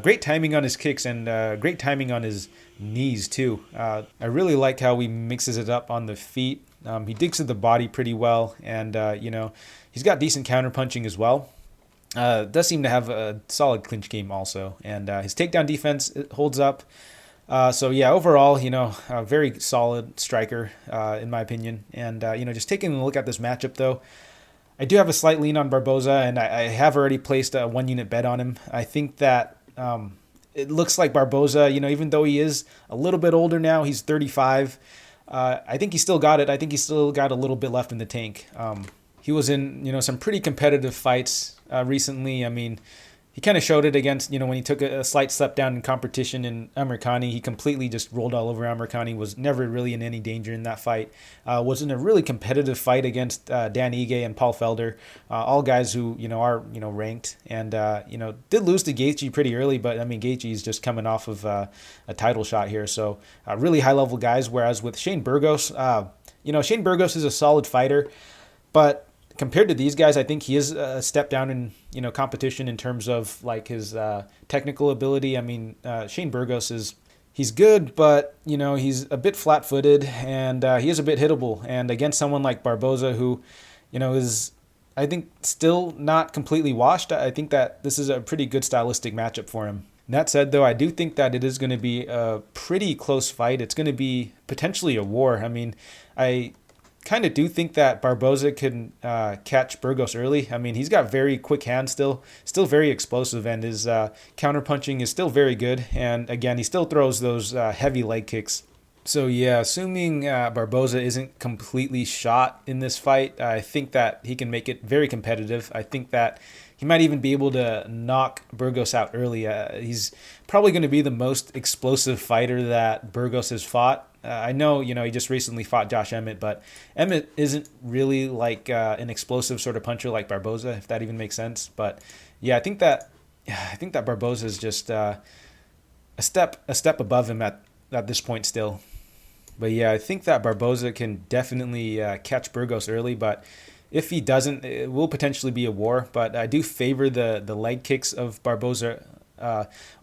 great timing on his kicks, and great timing on his knees, too. I really like how he mixes it up on the feet. He digs to the body pretty well, and, he's got decent counterpunching as well. Does seem to have a solid clinch game also, and his takedown defense holds up. Overall, a very solid striker, in my opinion. And, just taking a look at this matchup, though, I do have a slight lean on Barboza, and I have already placed a 1-unit bet on him. I think that it looks like Barboza, even though he is a little bit older now, he's 35, I think he still got it. I think he's still got a little bit left in the tank. He was in, some pretty competitive fights recently. I mean, he kind of showed it against, when he took a slight step down in competition in Amirkhani. He completely just rolled all over Amirkhani, was never really in any danger in that fight. Was in a really competitive fight against Dan Ige and Paul Felder, all guys who, are, ranked. And, did lose to Gaethje pretty early, but, I mean, Gaethje is just coming off of a title shot here. So, really high-level guys, whereas with Shane Burgos, Shane Burgos is a solid fighter, but compared to these guys, I think he is a step down in, competition in terms of his technical ability. I mean, Shane Burgos he's good, but, he's a bit flat-footed, and he is a bit hittable. And against someone like Barboza, who, is, I think, still not completely washed, I think that this is a pretty good stylistic matchup for him. That said, though, I do think that it is going to be a pretty close fight. It's going to be potentially a war. I mean, I kind of do think that Barboza can catch Burgos early. I mean, he's got very quick hands still very explosive, and his counter punching is still very good. And again, he still throws those heavy leg kicks. So yeah, assuming Barboza isn't completely shot in this fight, I think that he can make it very competitive. I think that he might even be able to knock Burgos out early. He's probably going to be the most explosive fighter that Burgos has fought. I know, he just recently fought Josh Emmett, but Emmett isn't really like an explosive sort of puncher like Barboza, if that even makes sense. But yeah, I think that Barboza is just a step above him at this point still. But yeah, I think that Barboza can definitely catch Burgos early, but if he doesn't, it will potentially be a war. But I do favor the leg kicks of Barboza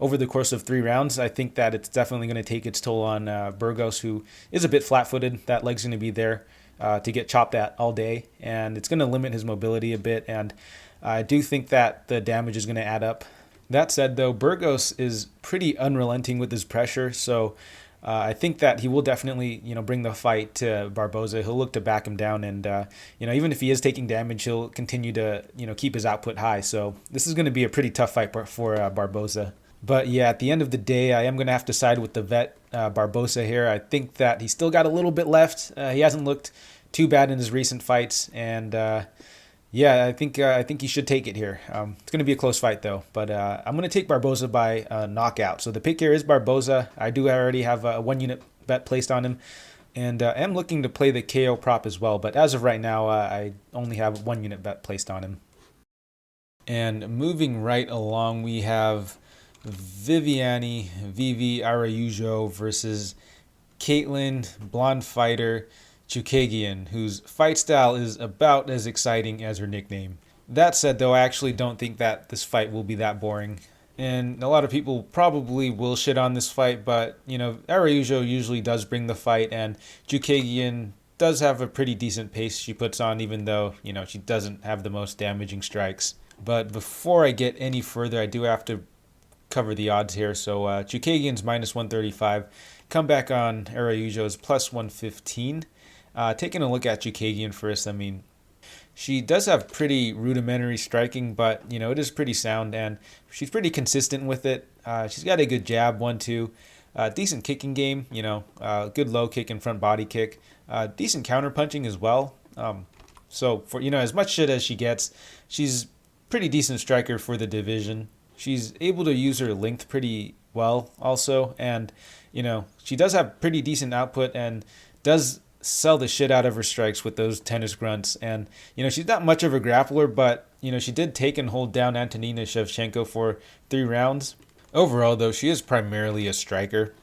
over the course of 3 rounds. I think that it's definitely going to take its toll on Burgos, who is a bit flat-footed. That leg's going to be there to get chopped at all day, and it's going to limit his mobility a bit. And I do think that the damage is going to add up. That said, though, Burgos is pretty unrelenting with his pressure, so I think that he will definitely, bring the fight to Barboza. He'll look to back him down, and even if he is taking damage, he'll continue to, keep his output high. So this is going to be a pretty tough fight for Barboza. But yeah, at the end of the day, I am going to have to side with the vet Barboza here. I think that he's still got a little bit left. He hasn't looked too bad in his recent fights, and yeah, I think he should take it here. It's going to be a close fight, though. But I'm going to take Barboza by knockout. So the pick here is Barboza. I do already have a 1-unit bet placed on him. And I am looking to play the KO prop as well. But as of right now, I only have 1-unit bet placed on him. And moving right along, we have Viviane, Vivi Araujo versus Katlyn, blonde fighter, Chookagian, whose fight style is about as exciting as her nickname. That said, though, I actually don't think that this fight will be that boring. And a lot of people probably will shit on this fight, but, Araujo usually does bring the fight, and Chookagian does have a pretty decent pace she puts on, even though, she doesn't have the most damaging strikes. But before I get any further, I do have to cover the odds here. So Chookagian's minus 135. Comeback on Araujo's plus 115. Taking a look at Chookagian first, I mean, she does have pretty rudimentary striking, but, it is pretty sound, and she's pretty consistent with it. She's got a good jab, 1-2, decent kicking game, good low kick and front body kick, decent counter punching as well. So for, as much shit as she gets, she's pretty decent striker for the division. She's able to use her length pretty well also, and, she does have pretty decent output and does sell the shit out of her strikes with those tennis grunts. And, she's not much of a grappler, but, she did take and hold down Antonina Shevchenko for 3 rounds. Overall, though, she is primarily a striker.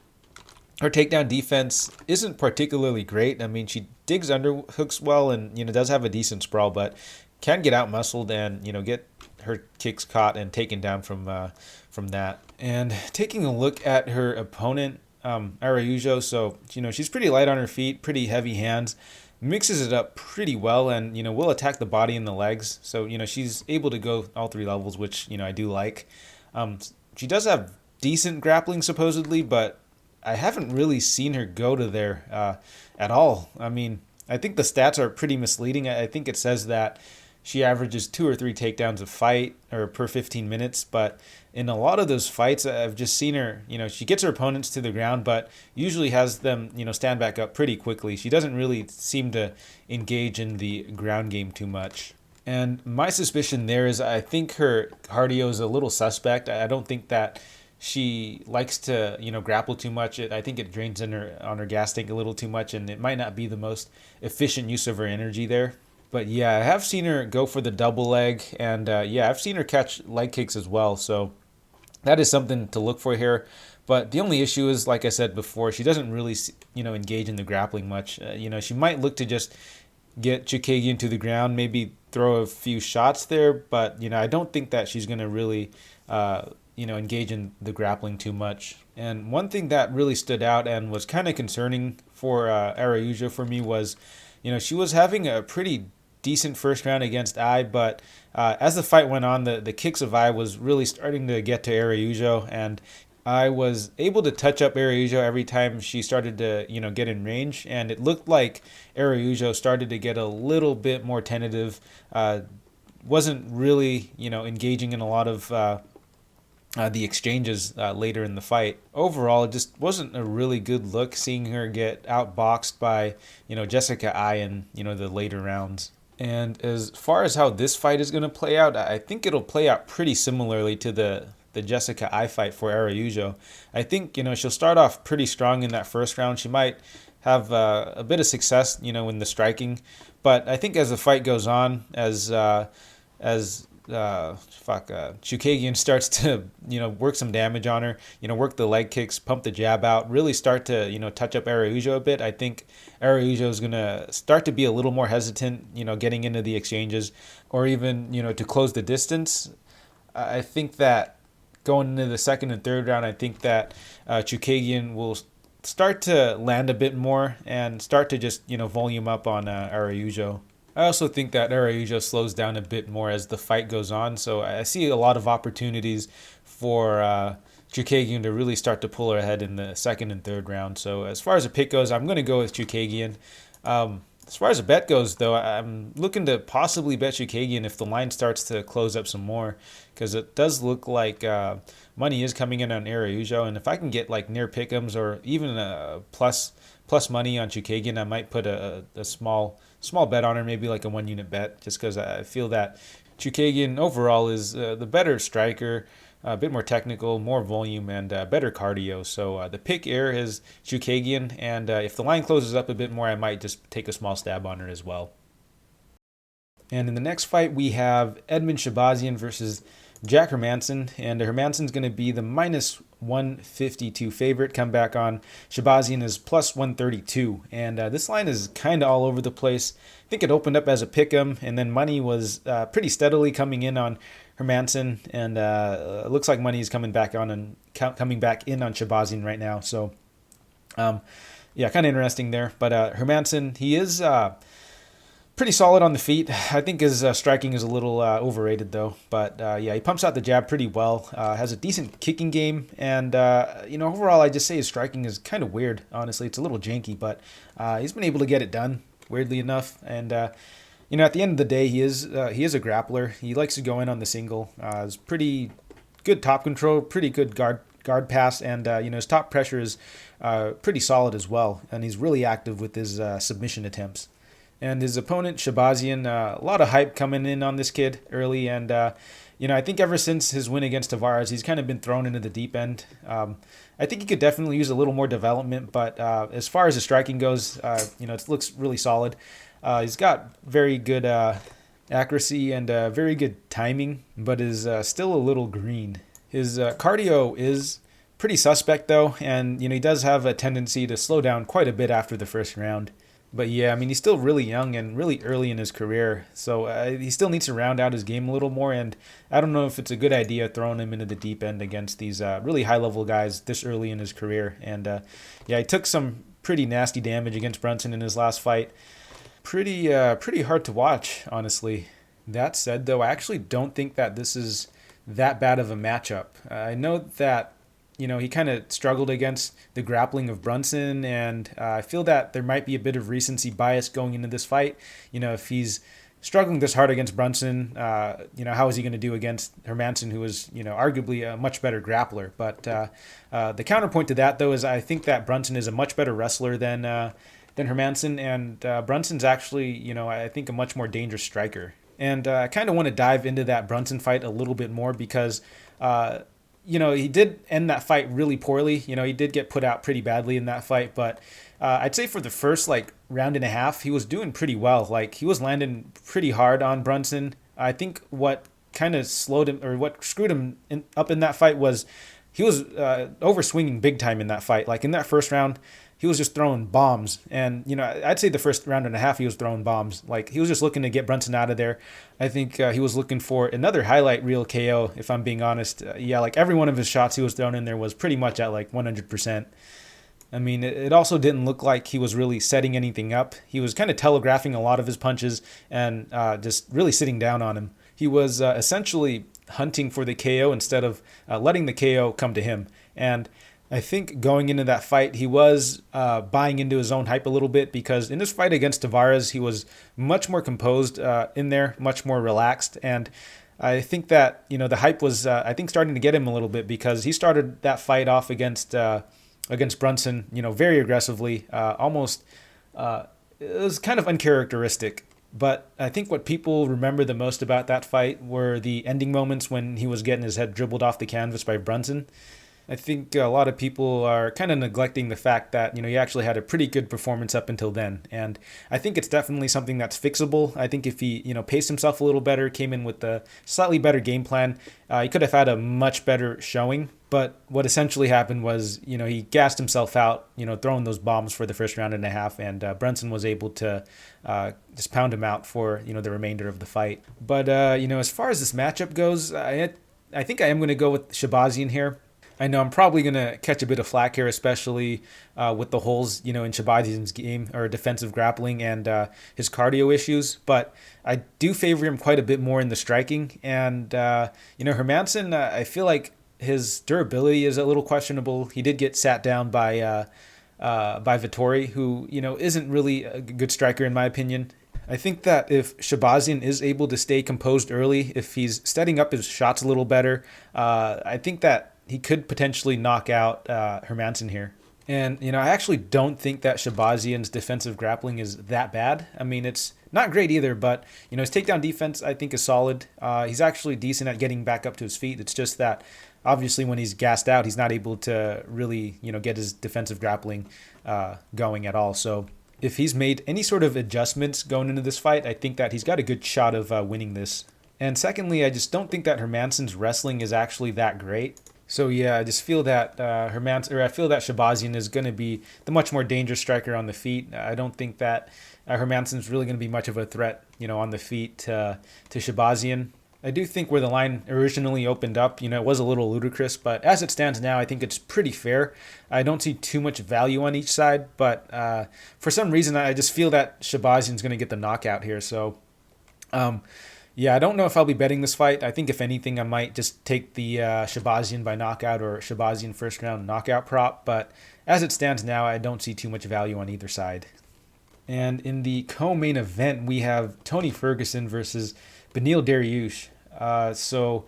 Her takedown defense isn't particularly great. I mean, she digs underhooks well and, does have a decent sprawl, but can get out-muscled and, get her kicks caught and taken down from that. And taking a look at her opponent, Araujo, so, she's pretty light on her feet, pretty heavy hands, mixes it up pretty well, and, will attack the body and the legs. So, she's able to go all 3 levels, which, I do like. She does have decent grappling, supposedly, but I haven't really seen her go to there at all. I mean, I think the stats are pretty misleading. I think it says that she averages 2 or 3 takedowns a fight or per 15 minutes, but in a lot of those fights, I've just seen her, she gets her opponents to the ground, but usually has them, stand back up pretty quickly. She doesn't really seem to engage in the ground game too much. And my suspicion there is I think her cardio is a little suspect. I don't think that she likes to, grapple too much. I think it drains on her gas tank a little too much, and it might not be the most efficient use of her energy there. But yeah, I have seen her go for the double leg, and I've seen her catch leg kicks as well. So that is something to look for here. But the only issue is, like I said before, she doesn't really, engage in the grappling much. She might look to just get Chookagian to the ground, maybe throw a few shots there. But, I don't think that she's going to really, engage in the grappling too much. And one thing that really stood out and was kind of concerning for Araujo for me was, she was having a pretty decent first round against I, but as the fight went on, the kicks of I was really starting to get to Araujo, and I was able to touch up Araujo every time she started to, get in range, and it looked like Araujo started to get a little bit more tentative. Wasn't really, engaging in a lot of the exchanges later in the fight. Overall, it just wasn't a really good look seeing her get outboxed by, Jessica Ai in, the later rounds. And as far as how this fight is going to play out, I think it'll play out pretty similarly to the Jessica Ai fight for Araujo. I think, she'll start off pretty strong in that first round. She might have a bit of success, in the striking. But I think as the fight goes on, as Chookagian starts to, work some damage on her, work the leg kicks, pump the jab out, really start to, touch up Araujo a bit. I think Araujo is going to start to be a little more hesitant, getting into the exchanges or even, to close the distance. I think that going into the second and third round, I think that Chookagian will start to land a bit more and start to just, volume up on Araujo. I also think that Araujo slows down a bit more as the fight goes on, so I see a lot of opportunities for Chookagian to really start to pull her ahead in the second and third round. So as far as a pick goes, I'm going to go with Chookagian. As far as a bet goes, though, I'm looking to possibly bet Chookagian if the line starts to close up some more, because it does look like money is coming in on Araujo, and if I can get like near pick'ems or even a plus money on Chookagian, I might put a small bet on her, maybe like a 1 unit bet, just because I feel that Chookagian overall is the better striker, a bit more technical, more volume, and better cardio. So the pick here is Chookagian, and if the line closes up a bit more, I might just take a small stab on her as well. And in the next fight, we have Edmund Shevchenko versus Jack Hermansson, and Hermansson's going to be the minus 152 favorite. Come back on Shevchenko is plus 132, and this line is kind of all over the place. I think it opened up as a pick'em, and then money was pretty steadily coming in on Hermansson, and it looks like money is coming back in on Shevchenko right now. So, kind of interesting there. But Hermansson, he is pretty solid on the feet. I think his striking is a little overrated, though. But, he pumps out the jab pretty well. Has a decent kicking game. And, overall, I just say his striking is kind of weird, honestly. It's a little janky, but he's been able to get it done, weirdly enough. And, at the end of the day, he is a grappler. He likes to go in on the single. He's pretty good top control, pretty good guard pass, and, his top pressure is pretty solid as well. And he's really active with his submission attempts. And his opponent, Chookagian, a lot of hype coming in on this kid early. And, I think ever since his win against Tavares, he's kind of been thrown into the deep end. I think he could definitely use a little more development. But as far as his striking goes, it looks really solid. He's got very good accuracy and very good timing, but is still a little green. His cardio is pretty suspect, though. And, he does have a tendency to slow down quite a bit after the first round. But he's still really young and really early in his career. So he still needs to round out his game a little more. And I don't know if it's a good idea throwing him into the deep end against these really high-level guys this early in his career. And, he took some pretty nasty damage against Brunson in his last fight. Pretty hard to watch, honestly. That said, though, I actually don't think that this is that bad of a matchup. I know that he kind of struggled against the grappling of Brunson, and I feel that there might be a bit of recency bias going into this fight. If he's struggling this hard against Brunson, how is he going to do against Hermansson, who is, arguably a much better grappler? But the counterpoint to that, though, is I think that Brunson is a much better wrestler than Hermansson, and Brunson's actually, I think a much more dangerous striker. And I kind of want to dive into that Brunson fight a little bit more because he did end that fight really poorly. He did get put out pretty badly in that fight, but I'd say for the first round and a half, he was doing pretty well. He was landing pretty hard on Brunson. I think what kind of slowed him or what screwed him up in that fight was he was overswinging big time in that fight. In that first round, he was just throwing bombs. And, I'd say the first round and a half, he was throwing bombs. He was just looking to get Brunson out of there. I think he was looking for another highlight reel KO, if I'm being honest. Every one of his shots he was throwing in there was pretty much at 100%. I mean, it also didn't look like he was really setting anything up. He was kind of telegraphing a lot of his punches and just really sitting down on him. He was essentially hunting for the KO instead of letting the KO come to him. And I think going into that fight, he was buying into his own hype a little bit, because in this fight against Tavares, he was much more composed in there, much more relaxed. And I think that, the hype was, I think, starting to get him a little bit, because he started that fight off against Brunson, very aggressively, almost, it was kind of uncharacteristic. But I think what people remember the most about that fight were the ending moments when he was getting his head dribbled off the canvas by Brunson. I think a lot of people are kind of neglecting the fact that, he actually had a pretty good performance up until then. And I think it's definitely something that's fixable. I think if he, paced himself a little better, came in with a slightly better game plan, he could have had a much better showing. But what essentially happened was, he gassed himself out, throwing those bombs for the first round and a half, and Brunson was able to just pound him out for, the remainder of the fight. But, as far as this matchup goes, I think I am going to go with Chookagian here. I know I'm probably going to catch a bit of flack here, especially with the holes, in Chookagian's game, or defensive grappling, and his cardio issues. But I do favor him quite a bit more in the striking. And, Hermansson, I feel like his durability is a little questionable. He did get sat down by Vettori, who, isn't really a good striker in my opinion. I think that if Chookagian is able to stay composed early, if he's setting up his shots a little better, I think that he could potentially knock out Hermansson here. And, I actually don't think that Chookagian's defensive grappling is that bad. I mean, it's not great either, but, his takedown defense, I think, is solid. He's actually decent at getting back up to his feet. It's just that, obviously, when he's gassed out, he's not able to really, get his defensive grappling going at all. So if he's made any sort of adjustments going into this fight, I think that he's got a good shot of winning this. And secondly, I just don't think that Hermansson's wrestling is actually that great. So yeah, I just feel that Chookagian is going to be the much more dangerous striker on the feet. I don't think that Hermansson's really going to be much of a threat, on the feet to Chookagian. I do think where the line originally opened up, it was a little ludicrous, but as it stands now, I think it's pretty fair. I don't see too much value on each side, but for some reason, I just feel that Chookagian's going to get the knockout here. So, yeah, I don't know if I'll be betting this fight. I think if anything, I might just take the Chookagian by knockout or Chookagian first round knockout prop. But as it stands now, I don't see too much value on either side. And in the co-main event, we have Tony Ferguson versus Beneil Dariush. So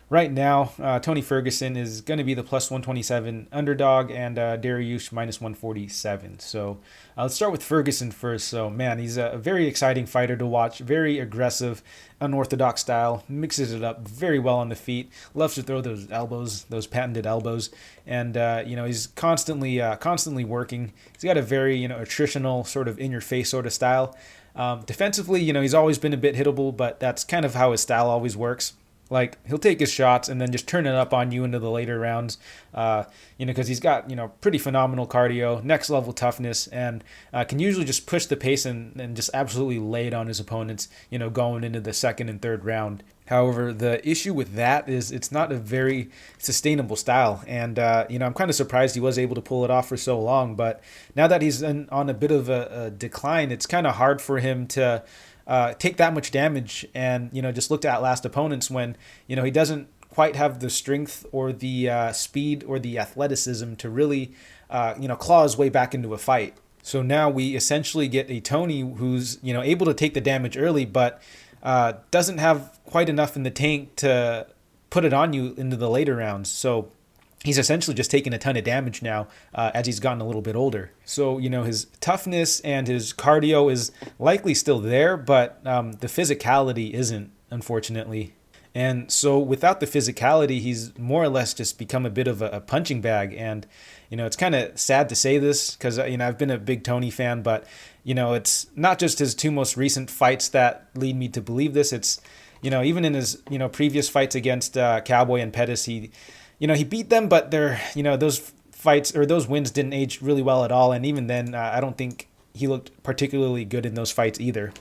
right now, Tony Ferguson is going to be the plus 127 underdog, and Dariush minus 147. So let's start with Ferguson first. So, man, he's a very exciting fighter to watch. Very aggressive, unorthodox style. Mixes it up very well on the feet. Loves to throw those elbows, those patented elbows. And, he's constantly working. He's got a very, attritional sort of in-your-face sort of style. Defensively, he's always been a bit hittable, but that's kind of how his style always works. Like, he'll take his shots and then just turn it up on you into the later rounds, because he's got, pretty phenomenal cardio, next level toughness, and can usually just push the pace and just absolutely lay it on his opponents, going into the second and third round. However, the issue with that is it's not a very sustainable style. And, I'm kind of surprised he was able to pull it off for so long. But now that he's on a bit of a decline, it's kind of hard for him to take that much damage and, just look to outlast opponents when, he doesn't quite have the strength or the speed or the athleticism to really, claw his way back into a fight. So now we essentially get a Tony who's, able to take the damage early, but doesn't have quite enough in the tank to put it on you into the later rounds. So he's essentially just taking a ton of damage now as he's gotten a little bit older. So, his toughness and his cardio is likely still there, but the physicality isn't, unfortunately. And so without the physicality, he's more or less just become a bit of a punching bag. And, it's kind of sad to say this because, I've been a big Tony fan, but, it's not just his two most recent fights that lead me to believe this. It's, even in his, previous fights against Cowboy and Pettis, he beat them, but they're, those fights or those wins didn't age really well at all. And even then, I don't think he looked particularly good in those fights either.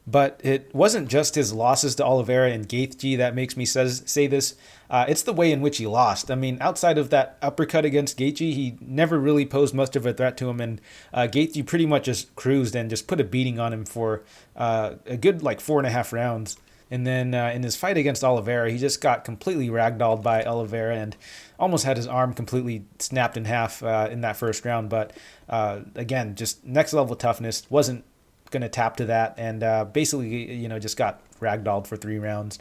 But it wasn't just his losses to Oliveira and Gaethje that makes me say this. It's the way in which he lost. I mean, outside of that uppercut against Gaethje, he never really posed much of a threat to him. And Gaethje pretty much just cruised and just put a beating on him for a good 4.5 rounds. And then in his fight against Oliveira, he just got completely ragdolled by Oliveira and almost had his arm completely snapped in half in that first round. But again, just next level toughness. Wasn't going to tap to that, and basically, just got ragdolled for 3 rounds.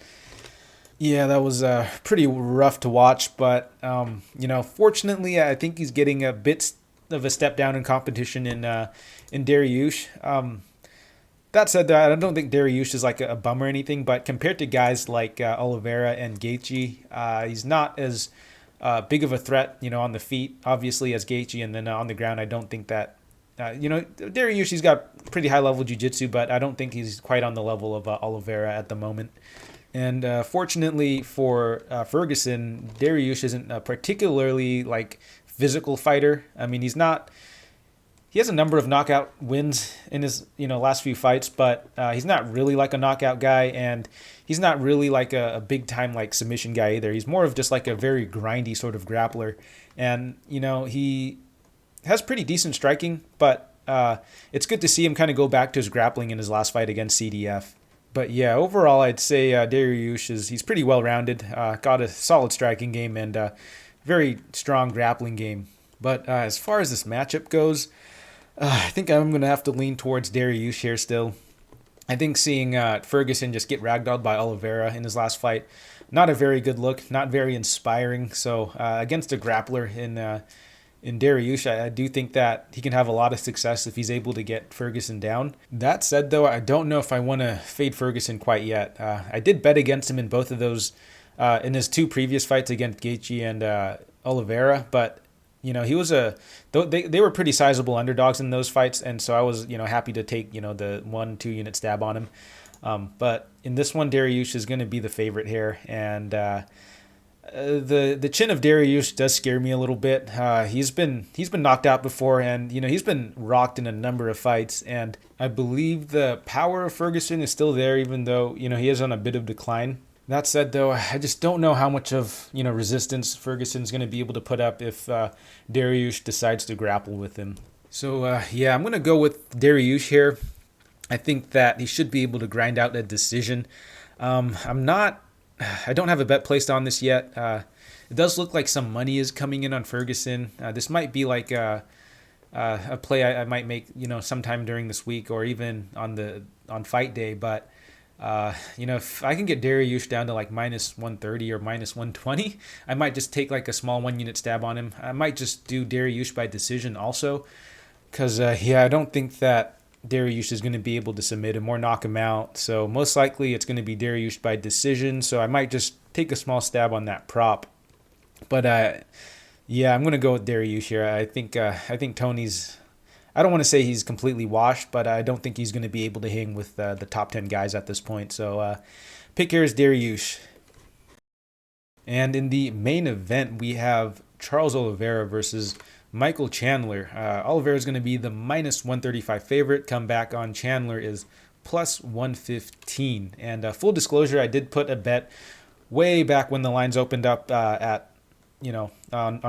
Yeah, that was pretty rough to watch, but fortunately, I think he's getting a bit of a step down in competition in Dariush. That said, I don't think Dariush is like a bum or anything, but compared to guys like Oliveira and Gaethje, he's not as big of a threat, on the feet, obviously, as Gaethje, and then on the ground, I don't think that. Dariush, he's got pretty high level jiu-jitsu, but I don't think he's quite on the level of Oliveira at the moment. And fortunately for Ferguson, Dariush isn't a particularly physical fighter. I mean, he's not. He has a number of knockout wins in his last few fights, but he's not really like a knockout guy, and he's not really like a big time submission guy either. He's more of just like a very grindy sort of grappler, and he has pretty decent striking, but it's good to see him kind of go back to his grappling in his last fight against CDF. But yeah, overall, I'd say Dariush he's pretty well-rounded, got a solid striking game and very strong grappling game. But as far as this matchup goes, I think I'm going to have to lean towards Dariush here still. I think seeing Ferguson just get ragdolled by Oliveira in his last fight, not a very good look, not very inspiring. So against a grappler in Dariush, I do think that he can have a lot of success if he's able to get Ferguson down. That said, though, I don't know if I want to fade Ferguson quite yet. I did bet against him in both of those, in his 2 previous fights against Gaethje and Oliveira, but he was they were pretty sizable underdogs in those fights, and so I was happy to take the 1-2 unit stab on him. But in this one, Dariush is going to be the favorite here, and the chin of Dariush does scare me a little bit. He's been knocked out before, and he's been rocked in a number of fights, and I believe the power of Ferguson is still there, even though he is on a bit of decline. That said, though, I just don't know how much of resistance Ferguson's going to be able to put up if Dariush decides to grapple with him. So I'm going to go with Dariush here. I think that he should be able to grind out a decision. I don't have a bet placed on this yet. It does look like some money is coming in on Ferguson. This might be like a play I might make, sometime during this week or even on fight day. But if I can get Dariush down to minus 130 or minus 120, I might just take a small 1 unit stab on him. I might just do Dariush by decision also, because I don't think that Dariush is going to be able to submit him or knock him out. So most likely it's going to be Dariush by decision. So I might just take a small stab on that prop. But I'm going to go with Dariush here. I think Tony's. I don't want to say he's completely washed, but I don't think he's going to be able to hang with the top 10 guys at this point. So pick here is Dariush. And in the main event, we have Charles Oliveira versus Michael Chandler. Oliveira is going to be the minus 135 favorite. Comeback on Chandler is plus 115. And full disclosure, I did put a bet way back when the lines opened up on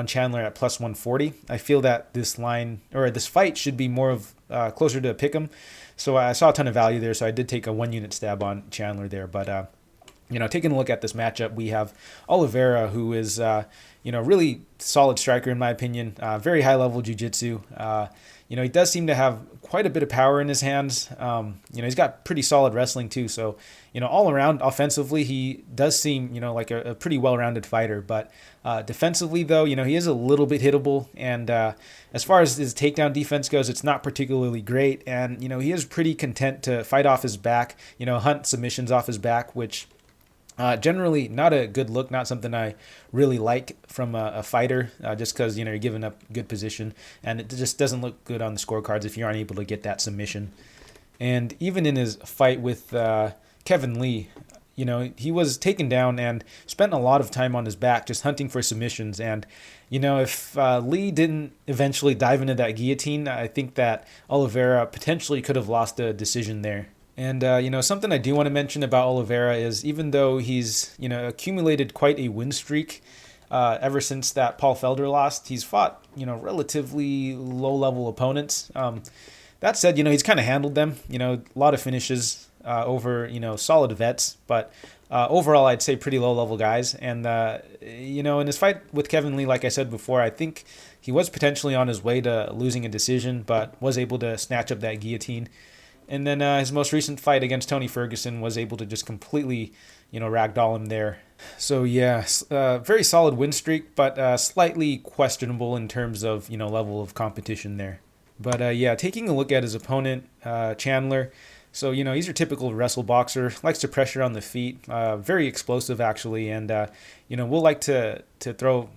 Chandler at plus 140. I feel that this line or this fight should be more of closer to a pick'em. So I saw a ton of value there. So I did take a 1 unit stab on Chandler there. But taking a look at this matchup, we have Oliveira, who is really solid striker in my opinion. Very high level jiu-jitsu. He does seem to have quite a bit of power in his hands. He's got pretty solid wrestling too. So, all around offensively, he does seem, like a pretty well-rounded fighter. But defensively, though, he is a little bit hittable. And as far as his takedown defense goes, it's not particularly great. And, he is pretty content to fight off his back, hunt submissions off his back, which generally not a good look, not something I really like from a fighter, just because, you're giving up good position, and it just doesn't look good on the scorecards if you aren't able to get that submission. And even in his fight with Kevin Lee, he was taken down and spent a lot of time on his back just hunting for submissions. And, if Lee didn't eventually dive into that guillotine, I think that Oliveira potentially could have lost a decision there. And, something I do want to mention about Oliveira is even though he's, accumulated quite a win streak ever since that Paul Felder lost, he's fought, relatively low-level opponents. That said, he's kind of handled them, a lot of finishes over, solid vets, but overall I'd say pretty low-level guys. And, in his fight with Kevin Lee, like I said before, I think he was potentially on his way to losing a decision, but was able to snatch up that guillotine. And then his most recent fight against Tony Ferguson was able to just completely, ragdoll him there. So yeah, very solid win streak, but slightly questionable in terms of, level of competition there. But taking a look at his opponent, Chandler. So, he's your typical wrestle boxer, likes to pressure on the feet, very explosive actually, and, will like to throw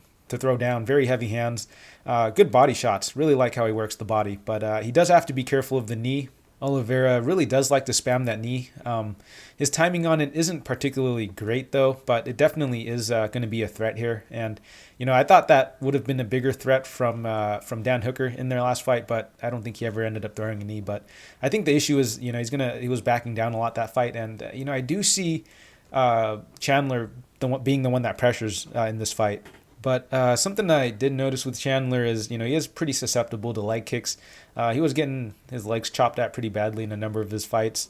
down, very heavy hands, good body shots, really like how he works the body, but he does have to be careful of the knee. Oliveira really does like to spam that knee. His timing on it isn't particularly great, though, but it definitely is going to be a threat here. And, I thought that would have been a bigger threat from Dan Hooker in their last fight, but I don't think he ever ended up throwing a knee. But I think the issue is, he was backing down a lot that fight. And, I do see Chandler being the one that pressures in this fight. But something I did notice with Chandler is, he is pretty susceptible to leg kicks. He was getting his legs chopped at pretty badly in a number of his fights.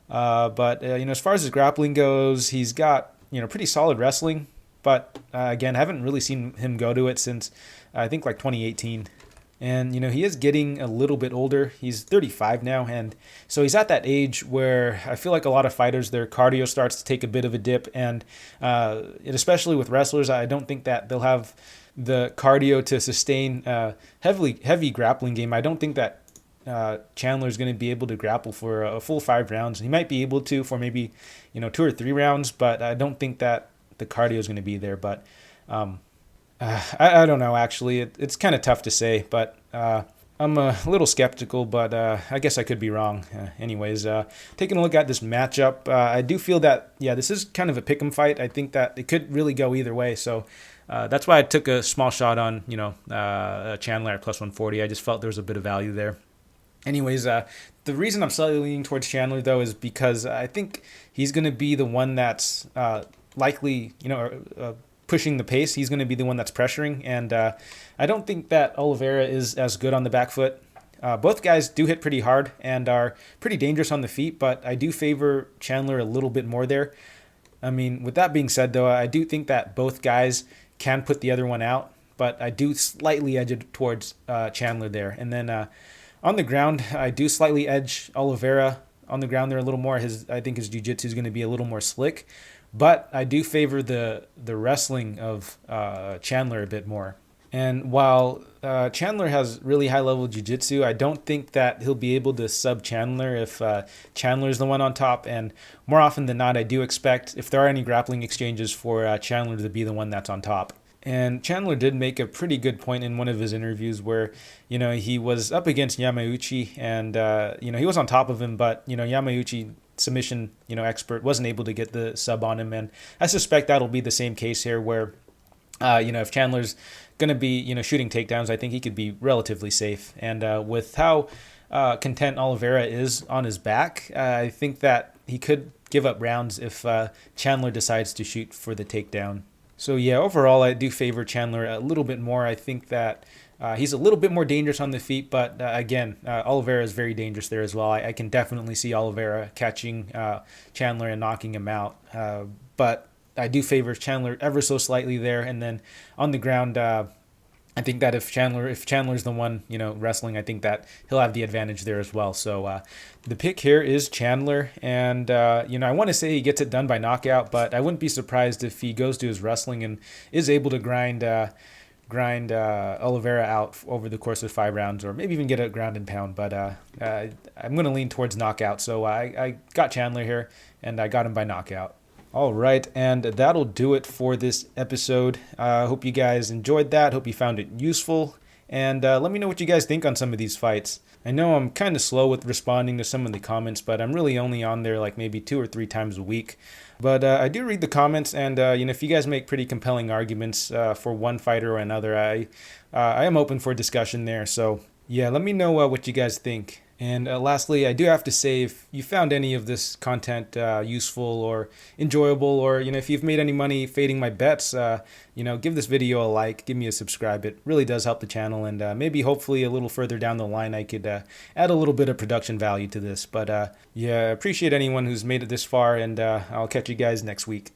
But as far as his grappling goes, he's got, pretty solid wrestling. But again, haven't really seen him go to it since, I think, like 2018. And, he is getting a little bit older. He's 35 now. And so he's at that age where I feel like a lot of fighters, their cardio starts to take a bit of a dip. And especially with wrestlers, I don't think that they'll have the cardio to sustain heavy grappling game. I don't think that Chandler is going to be able to grapple for a full 5 rounds. He might be able to for maybe, 2 or 3 rounds, but I don't think that the cardio is going to be there. But I don't know, actually. It's kind of tough to say, but I'm a little skeptical, but I guess I could be wrong. Anyways, taking a look at this matchup, I do feel that, this is kind of a pick'em fight. I think that it could really go either way, so that's why I took a small shot on, Chandler at plus 140. I just felt there was a bit of value there. Anyways, the reason I'm slightly leaning towards Chandler, though, is because I think he's going to be the one that's likely, pushing the pace. He's going to be the one that's pressuring, and I don't think that Oliveira is as good on the back foot. Both guys do hit pretty hard and are pretty dangerous on the feet, but I do favor Chandler a little bit more there. I mean, with that being said, though, I do think that both guys can put the other one out, but I do slightly edge it towards Chandler there. And then on the ground, I do slightly edge Oliveira on the ground there a little more. I think his jiu-jitsu is going to be a little more slick. But I do favor the wrestling of Chandler a bit more. And while Chandler has really high-level jiu-jitsu, I don't think that he'll be able to sub Chandler if Chandler's the one on top. And more often than not, I do expect, if there are any grappling exchanges, for Chandler to be the one that's on top. And Chandler did make a pretty good point in one of his interviews where, he was up against Yamauchi and, he was on top of him, but, Yamauchi, submission, expert, wasn't able to get the sub on him. And I suspect that'll be the same case here where, if Chandler's going to be, shooting takedowns, I think he could be relatively safe. And with how content Oliveira is on his back, I think that he could give up rounds if Chandler decides to shoot for the takedown. So yeah, overall, I do favor Chandler a little bit more. I think that he's a little bit more dangerous on the feet, but again, Oliveira is very dangerous there as well. I can definitely see Oliveira catching Chandler and knocking him out. But I do favor Chandler ever so slightly there. And then on the ground, I think that if Chandler's the one, wrestling, I think that he'll have the advantage there as well. So the pick here is Chandler, and I want to say he gets it done by knockout, but I wouldn't be surprised if he goes to his wrestling and is able to grind Oliveira out over the course of 5 rounds, or maybe even get a ground and pound. But I'm going to lean towards knockout, so I got Chandler here, and I got him by knockout. All right, and that'll do it for this episode. I hope you guys enjoyed that. Hope you found it useful. And let me know what you guys think on some of these fights. I know I'm kind of slow with responding to some of the comments, but I'm really only on there like maybe 2 or 3 times a week. But I do read the comments, and if you guys make pretty compelling arguments for one fighter or another, I am open for discussion there. So yeah, let me know what you guys think. And lastly, I do have to say, if you found any of this content useful or enjoyable, or if you've made any money fading my bets, give this video a like, give me a subscribe. It really does help the channel, and maybe hopefully a little further down the line I could add a little bit of production value to this. But yeah, appreciate anyone who's made it this far, and I'll catch you guys next week.